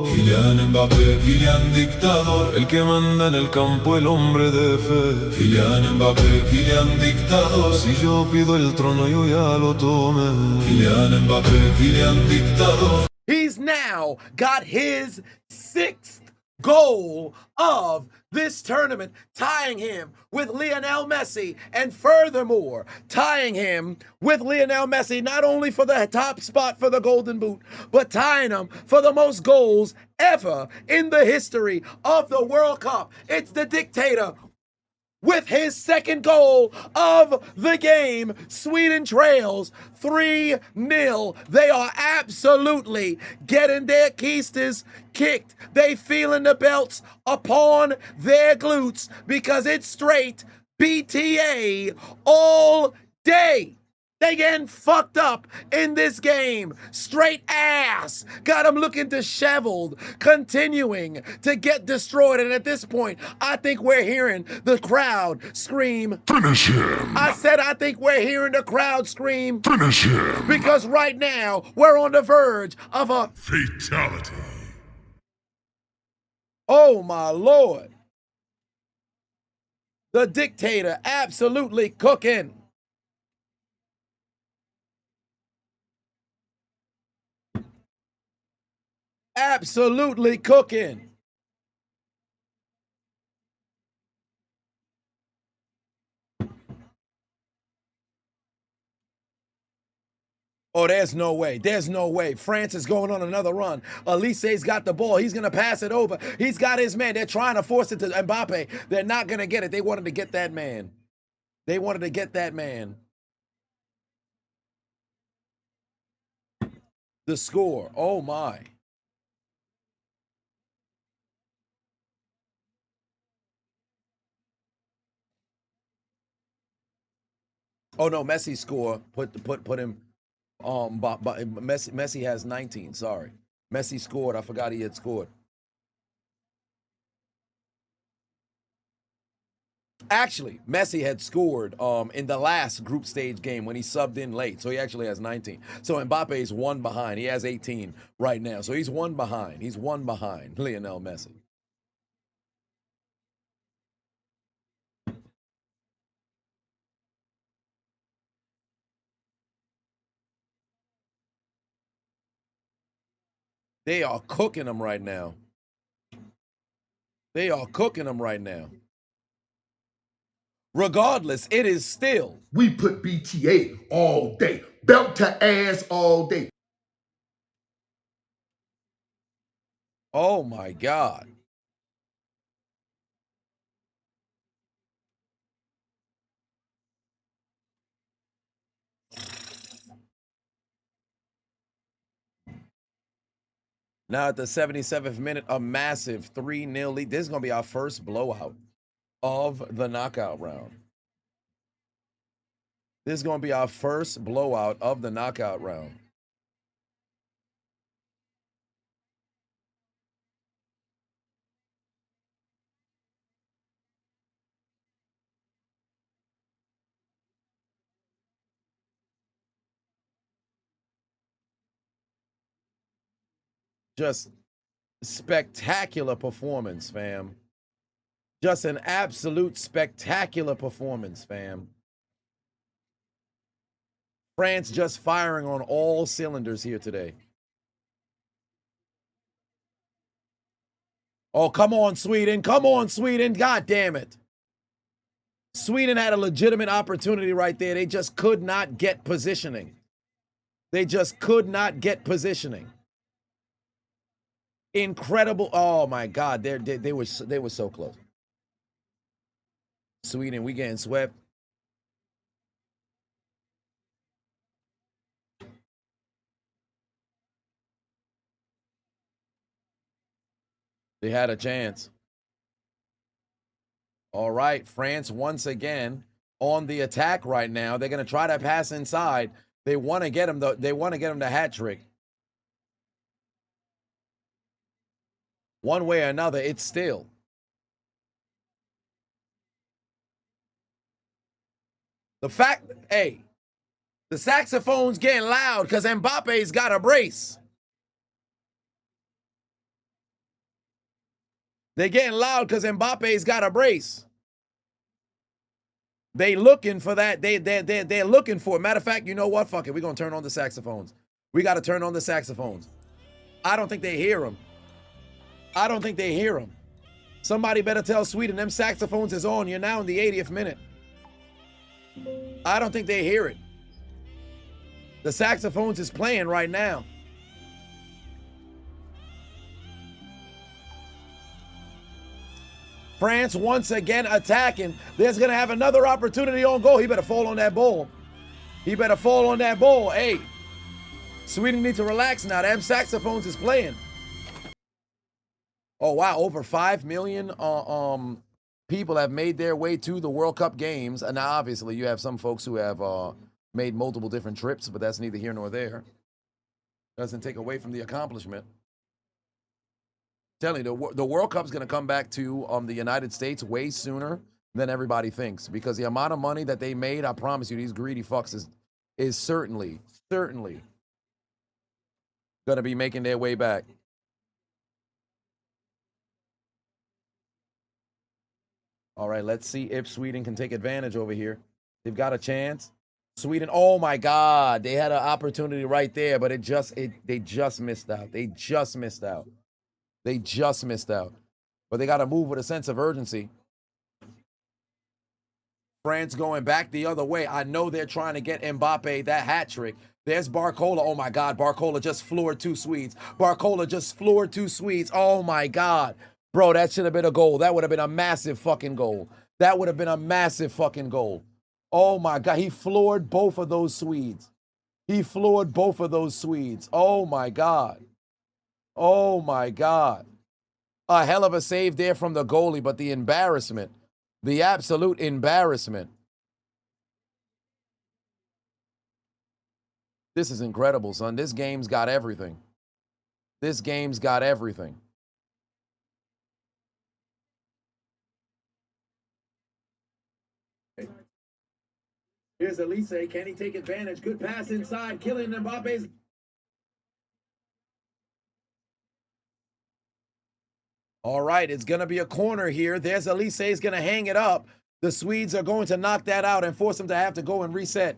Kylian Mbappé, Kylian Dictador, el que manda en el campo, el hombre de fe. Kylian Mbappé, Kylian Dictador, si yo pido el trono yo ya lo tomé. Kylian Mbappé, Kylian Dictador. He's now got his 6th goal of this tournament, tying him with Lionel Messi, and furthermore, tying him with Lionel Messi not only for the top spot for the Golden Boot, but tying him for the most goals ever in the history of the World Cup. It's the dictator with his 2nd goal of the game. Sweden trails 3-0. They are absolutely getting their keisters kicked. They feeling the belts upon their glutes because it's straight BTA all day. They getting fucked up in this game. Straight ass. Got them looking disheveled, continuing to get destroyed. And at this point, I think we're hearing the crowd scream, "Finish him." I said I think we're hearing the crowd scream, "Finish him." Because right now, we're on the verge of a fatality. Oh my Lord. The dictator absolutely cooking. Absolutely cooking. Oh, there's no way. There's no way. France is going on another run. Elise's got the ball. He's going to pass it over. He's got his man. They're trying to force it to Mbappe. They're not going to get it. They wanted to get that man. They wanted to get that man. The score. Oh, my. Oh no, Messi score. Put him. Messi has 19. Sorry, Messi scored. I forgot he had scored. Actually, Messi had scored in the last group stage game when he subbed in late, so he actually has 19. So Mbappe's 1 behind. He has 18 right now, so he's 1 behind. He's 1 behind Lionel Messi. They are cooking them right now. They are cooking them right now. Regardless, it is still. We put BTA all day. Belt to ass all day. Oh my God. Now at the 77th minute, a massive 3-0 lead. This is going to be our first blowout of the knockout round. This is going to be our first blowout of the knockout round. Just spectacular performance, fam. Just an absolute spectacular performance, fam. France just firing on all cylinders here today. Oh, come on, Sweden. Come on, Sweden. God damn it. Sweden had a legitimate opportunity right there. They just could not get positioning. They just could not get positioning. Incredible. Oh my God. They were so close. Sweden, we getting swept. They had a chance. All right, France once again on the attack right now. They're going to try to pass inside. They want to get him the hat trick. One way or another, it's still. The fact, hey, the saxophone's getting loud because Mbappe's got a brace. They're getting loud because Mbappe's got a brace. They looking for that. They're looking for it. Matter of fact, you know what? Fuck it. We're going to turn on the saxophones. We got to turn on the saxophones. I don't think they hear them. I don't think they hear them. Somebody better tell Sweden them saxophones is on. You're now in the 80th minute. I don't think they hear it. The saxophones is playing right now. France once again attacking. There's going to have another opportunity on goal. He better fall on that ball. He better fall on that ball. Hey, Sweden needs to relax now. Them saxophones is playing. Oh, wow. Over 5 million people have made their way to the World Cup games. And now, obviously, you have some folks who have made multiple different trips, but that's neither here nor there. Doesn't take away from the accomplishment. Telling you, the World Cup's going to come back to the United States way sooner than everybody thinks, because the amount of money that they made, I promise you, these greedy fucks is certainly going to be making their way back. All right, let's see if Sweden can take advantage over here. They've got a chance. Sweden, oh my God, they had an opportunity right there, but they just missed out. They just missed out. They just missed out. But they got to move with a sense of urgency. France going back the other way. I know they're trying to get Mbappé that hat trick. There's Barcola. Oh my God, Barcola just floored 2 Swedes. Barcola just floored 2 Swedes. Oh my God. Bro, that should have been a goal. That would have been a massive fucking goal. That would have been a massive fucking goal. Oh my God, he floored both of those Swedes. He floored both of those Swedes. Oh my God. Oh my God. A hell of a save there from the goalie, but the embarrassment, the absolute embarrassment. This is incredible, son. This game's got everything. This game's got everything. Here's Elise. Can he take advantage? Good pass inside. Killing Mbappe's. All right, it's going to be a corner here. There's Elise. He's going to hang it up. The Swedes are going to knock that out and force him to have to go and reset.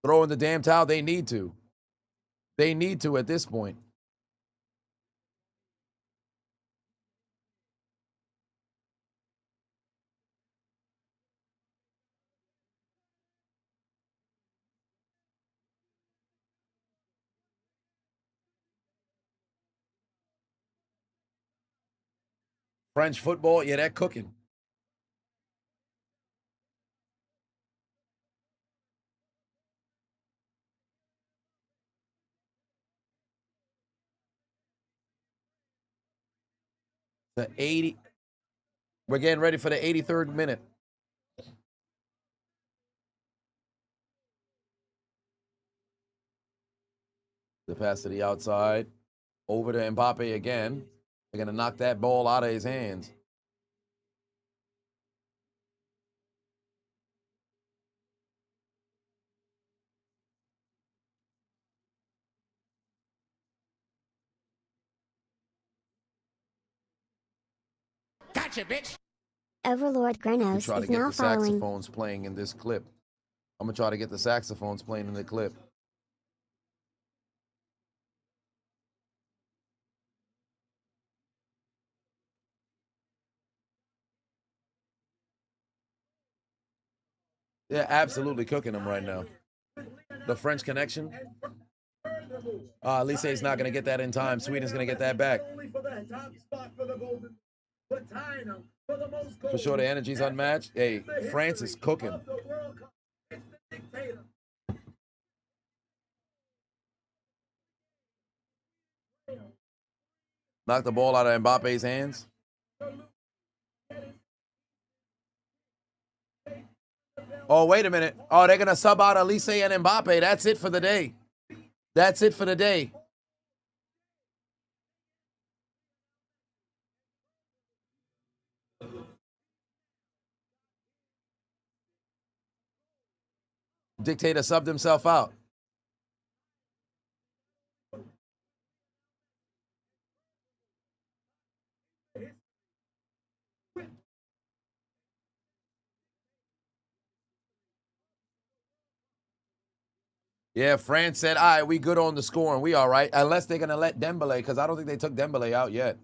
Throw in the damn towel. They need to. They need to at this point. French football, yeah, they're cooking. The 80. We're getting ready for the 83rd minute. The pass to the outside. Over to Mbappé again. They're going to knock that ball out of his hands. Gotcha, bitch. Overlord We Grenos try to is get now the following. saxophones playing in this clip. I'm going to try to get the saxophones playing in the clip. They're absolutely cooking them right now. The French connection. Lise's not going to get that in time. Sweden's going to get that back. For sure, the energy's unmatched. Hey, France is cooking. Knock the ball out of Mbappe's hands. Oh, wait a minute. Oh, they're going to sub out Elise and Mbappe. That's it for the day. That's it for the day. Dictator subbed himself out. Yeah, France said, all right, we good on the scoring. We all right. Unless they're going to let Dembele, because I don't think they took Dembele out yet.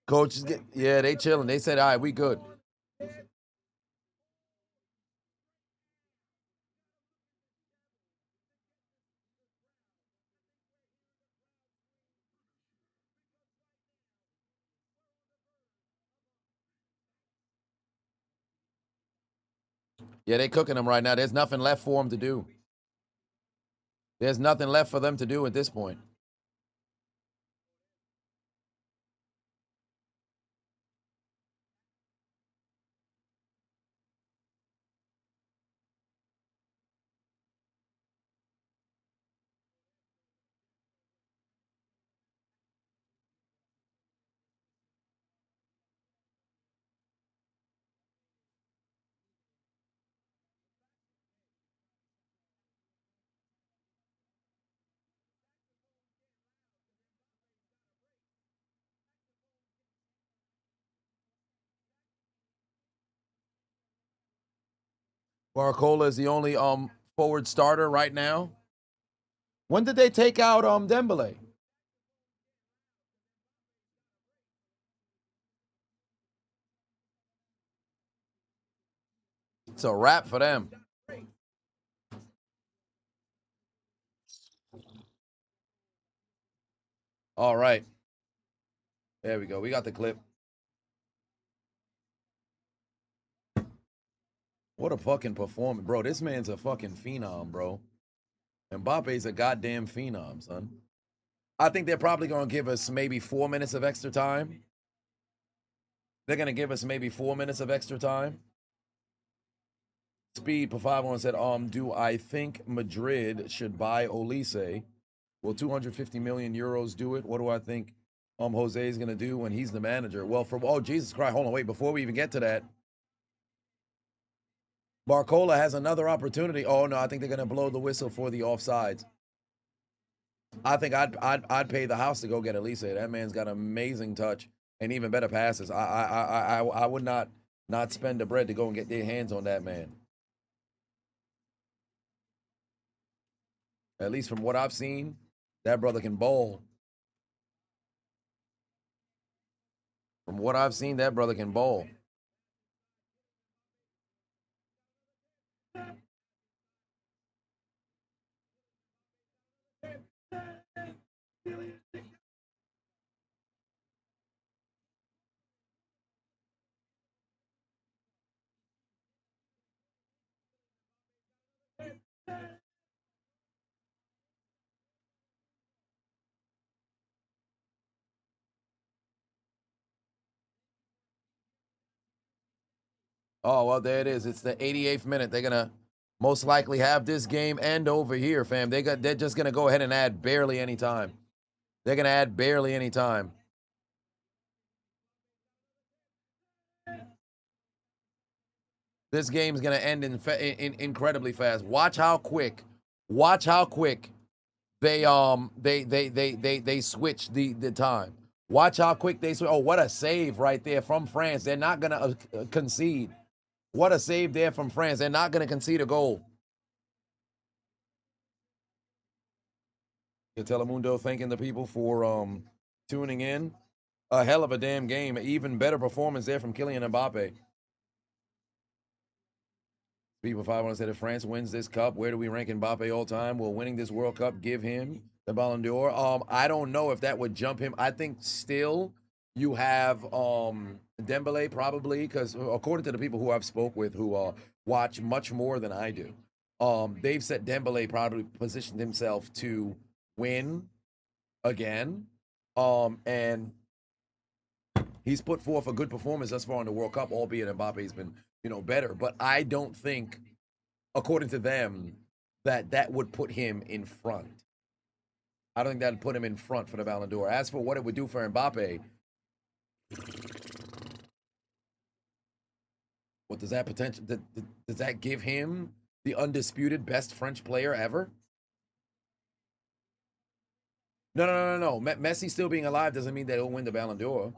Coaches get, yeah, they chilling. They said, all right, we good. Yeah, they cooking them right now. There's nothing left for them to do. There's nothing left for them to do at this point. Barcola is the only forward starter right now. When did they take out Dembele? It's a wrap for them. All right. There we go. We got the clip. What a fucking performance. Bro, this man's a fucking phenom, bro. Mbappe's a goddamn phenom, son. I think they're probably going to give us maybe 4 minutes of extra time. They're going to give us maybe 4 minutes of extra time. Speed for 5-1 said, do I think Madrid should buy Olise? Will 250 million euros do it? What do I think Jose is going to do when he's the manager? Well, oh, Jesus Christ. Hold on, wait. Before we even get to that, Barcola has another opportunity. Oh, no, I think they're going to blow the whistle for the offsides. I think I'd pay the house to go get Elise. That man's got amazing touch and even better passes. I would not spend the bread to go and get their hands on that man. At least from what I've seen, that brother can bowl. From what I've seen, that brother can bowl. Oh, well, there it is. It's the 88th minute. They're going to most likely have this game end over here, fam. They're just going to go ahead and add barely any time. They're going to add barely any time. This game's going to end incredibly fast. Watch how quick they switch the time. Watch how quick they switch. Oh, what a save right there from France. They're not going to concede. What a save there from France. They're not going to concede a goal. Telemundo thanking the people for tuning in. A hell of a damn game. Even better performance there from Kylian Mbappé. People 5 said if France wins this cup, where do we rank Mbappé all time? Will winning this World Cup give him the Ballon d'Or? I don't know if that would jump him. I think still you have Dembélé probably, because according to the people who I've spoke with who watch much more than I do, they've said Dembélé probably positioned himself to win again. And he's put forth a good performance thus far in the World Cup, albeit Mbappe's been, better. But I don't think, according to them, that would put him in front. I don't think that would put him in front for the Ballon d'Or. As for what it would do for Mbappé, what does that potential? Does that give him the undisputed best French player ever? No. Messi still being alive doesn't mean that he'll win the Ballon d'Or.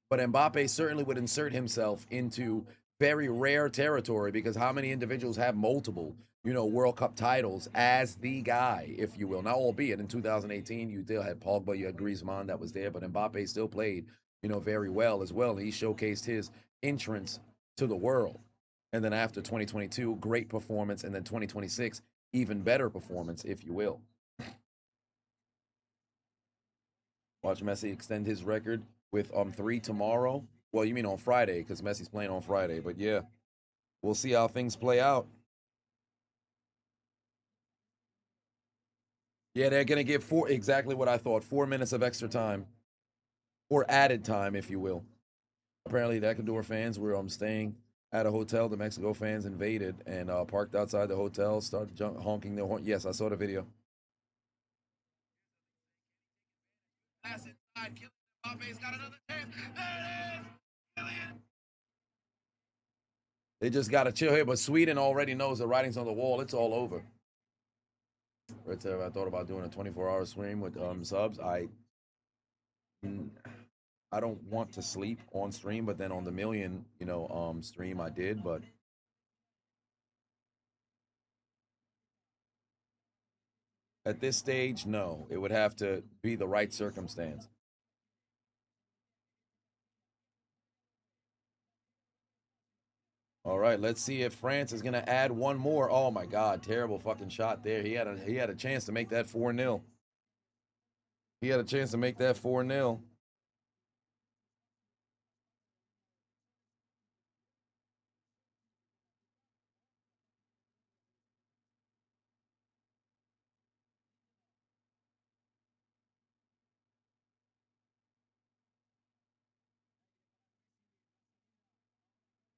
But Mbappé certainly would insert himself into very rare territory, because how many individuals have multiple, World Cup titles as the guy, if you will? Now, albeit in 2018, you still had Pogba, you had Griezmann that was there, but Mbappé still played, very well as well. He showcased his entrance to the world. And then after 2022, great performance. And then 2026, even better performance, if you will. Watch Messi extend his record with 3 tomorrow. Well, you mean on Friday, because Messi's playing on Friday. But yeah, we'll see how things play out. Yeah, they're going to give exactly what I thought, 4 minutes of extra time, or added time, if you will. Apparently, the Ecuador fans were staying at a hotel. The Mexico fans invaded and parked outside the hotel, started honking their horn. Yes, I saw the video. They just got to chill here, but Sweden already knows the writing's on the wall. It's all over. Right there, I thought about doing a 24-hour stream with subs. I don't want to sleep on stream, but then on the Million, stream I did, but at this stage, no. It would have to be the right circumstance. All right, let's see if France is going to add one more. Oh my God, terrible fucking shot there. He had a chance to make that 4-0. He had a chance to make that 4-0.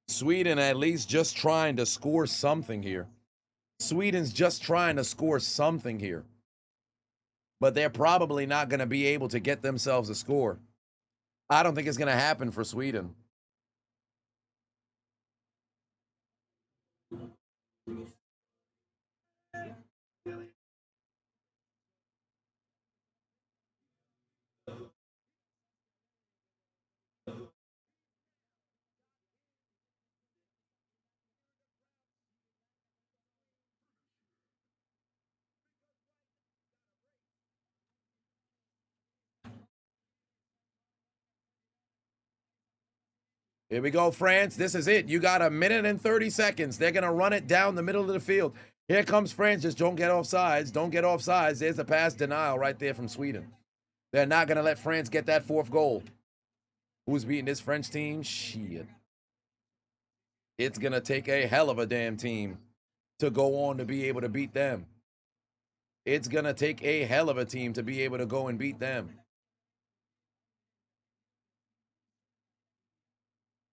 Sweden at least just trying to score something here. Sweden's just trying to score something here. But they're probably not going to be able to get themselves a score. I don't think it's going to happen for Sweden. Here we go, France. This is it. You got 1 minute and 30 seconds. They're going to run it down the middle of the field. Here comes France. Just don't get offsides. Don't get offsides. There's a pass denial right there from Sweden. They're not going to let France get that 4th goal. Who's beating this French team? Shit. It's going to take a hell of a damn team to go on to be able to beat them. It's going to take a hell of a team to be able to go and beat them.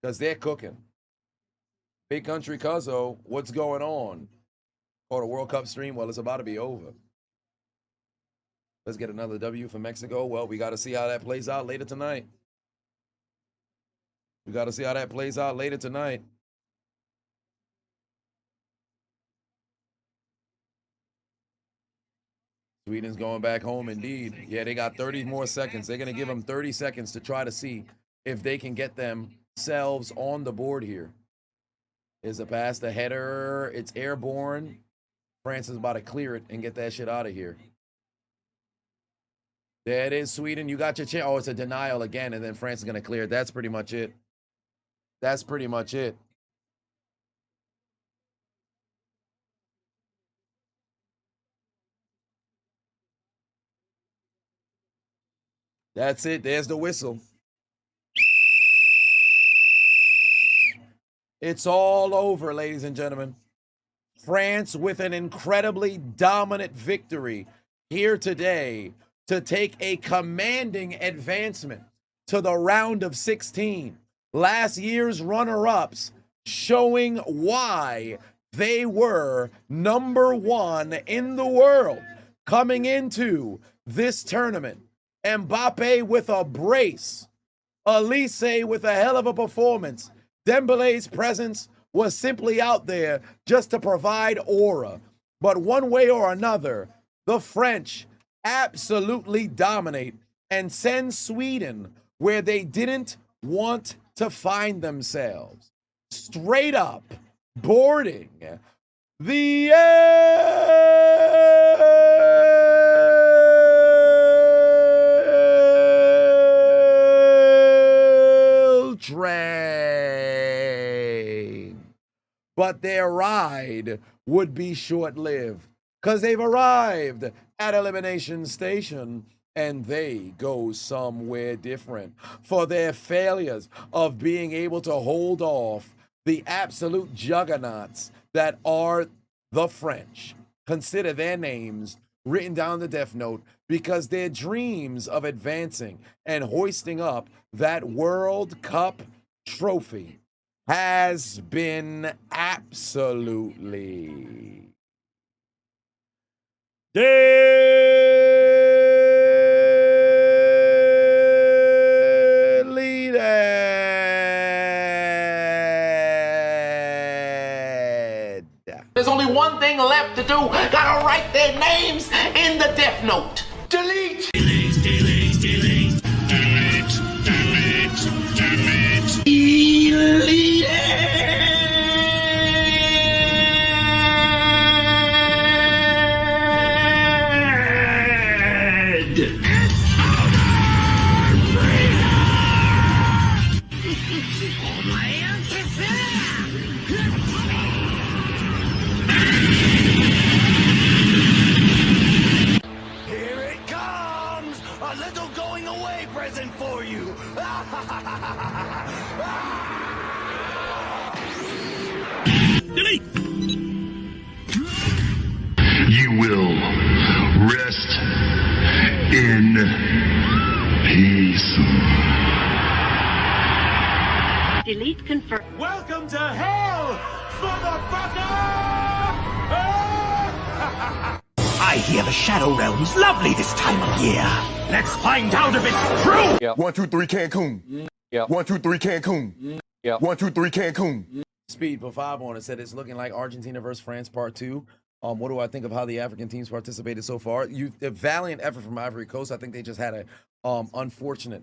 Because they're cooking. Big Country Cuzzo, what's going on? Oh, the World Cup stream? Well, it's about to be over. Let's get another W for Mexico. Well, we got to see how that plays out later tonight. Sweden's going back home indeed. Yeah, they got 30 more seconds. They're going to give them 30 seconds to try to see if they can get themselves on the board here. Is a pass, the header. It's airborne. France is about to clear it and get that shit out of here. There it is, Sweden. You got your chance. Oh, it's a denial again, and then France is going to clear it. That's pretty much it. That's pretty much it. That's it. There's the whistle. It's all over, ladies and gentlemen. France with an incredibly dominant victory here today to take a commanding advancement to the round of 16. Last year's runner-ups showing why they were #1 in the world coming into this tournament. Mbappé with a brace. Elise with a hell of a performance. Dembele's presence was simply out there just to provide aura. But one way or another, the French absolutely dominate and send Sweden where they didn't want to find themselves. Straight up boarding the L train. But their ride would be short-lived because they've arrived at Elimination Station and they go somewhere different for their failures of being able to hold off the absolute juggernauts that are the French. Consider their names written down the Death Note because their dreams of advancing and hoisting up that World Cup trophy has been absolutely deleted. There's only one thing left to do. Gotta write their names in the Death Note. Delete! Delete, delete, delete. Delete, delete, delete. Delete it! Here it comes! A little going away present for you! Delete! You will rest in peace. Delete confirm. Welcome to hell, motherfucker! I hear the Shadow Realm's lovely this time of year. Let's find out if it's true! 1, 2, 3, Cancun. 1, 2, 3, Cancun. 1, 2, 3, Cancun. Speed put 5 on it, said it's looking like Argentina versus France part 2. What do I think of how the African teams participated so far? A valiant effort from Ivory Coast. I think they just had a unfortunate,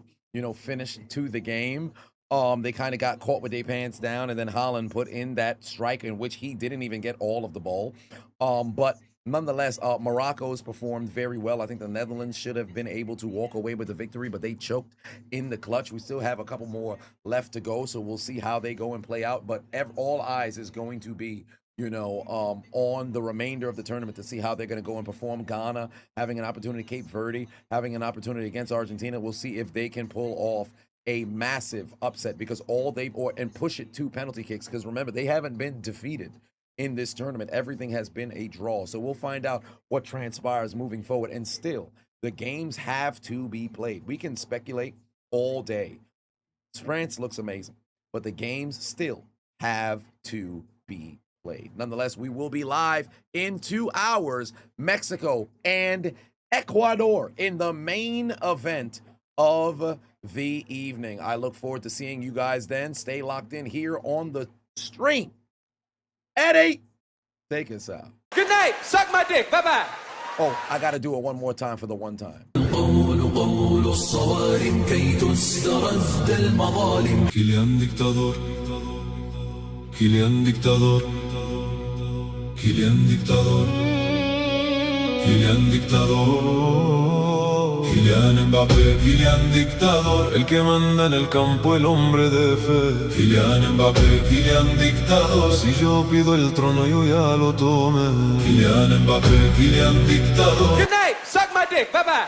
finish to the game. They kind of got caught with their pants down, and then Holland put in that strike in which he didn't even get all of the ball. But Nonetheless, Morocco's performed very well. I think the Netherlands should have been able to walk away with the victory, but they choked in the clutch. We still have a couple more left to go, so we'll see how they go and play out. But all eyes is going to be, on the remainder of the tournament to see how they're going to go and perform. Ghana having an opportunity, Cape Verde having an opportunity against Argentina. We'll see if they can pull off a massive upset because and push it to penalty kicks, because remember, they haven't been defeated in this tournament. Everything has been a draw. So we'll find out what transpires moving forward. And still, the games have to be played. We can speculate all day. France looks amazing, but the games still have to be played. Nonetheless, we will be live in 2 hours, Mexico and Ecuador in the main event of the evening. I look forward to seeing you guys then. Stay locked in here on the stream. Eddie, take us out. Good night. Suck my dick. Bye-bye. Oh, I got to do it one more time for the one time. Kylian dictador, Kylian dictador, Kylian dictador, Kylian dictador. Kylian Mbappé, Kylian dictador, el que manda en el campo, el hombre de fe. Kylian Mbappé, Kylian dictador, si yo pido el trono yo ya lo tomé. Kylian Mbappé, Kylian dictador. Good night. Suck my dick. Bye-bye.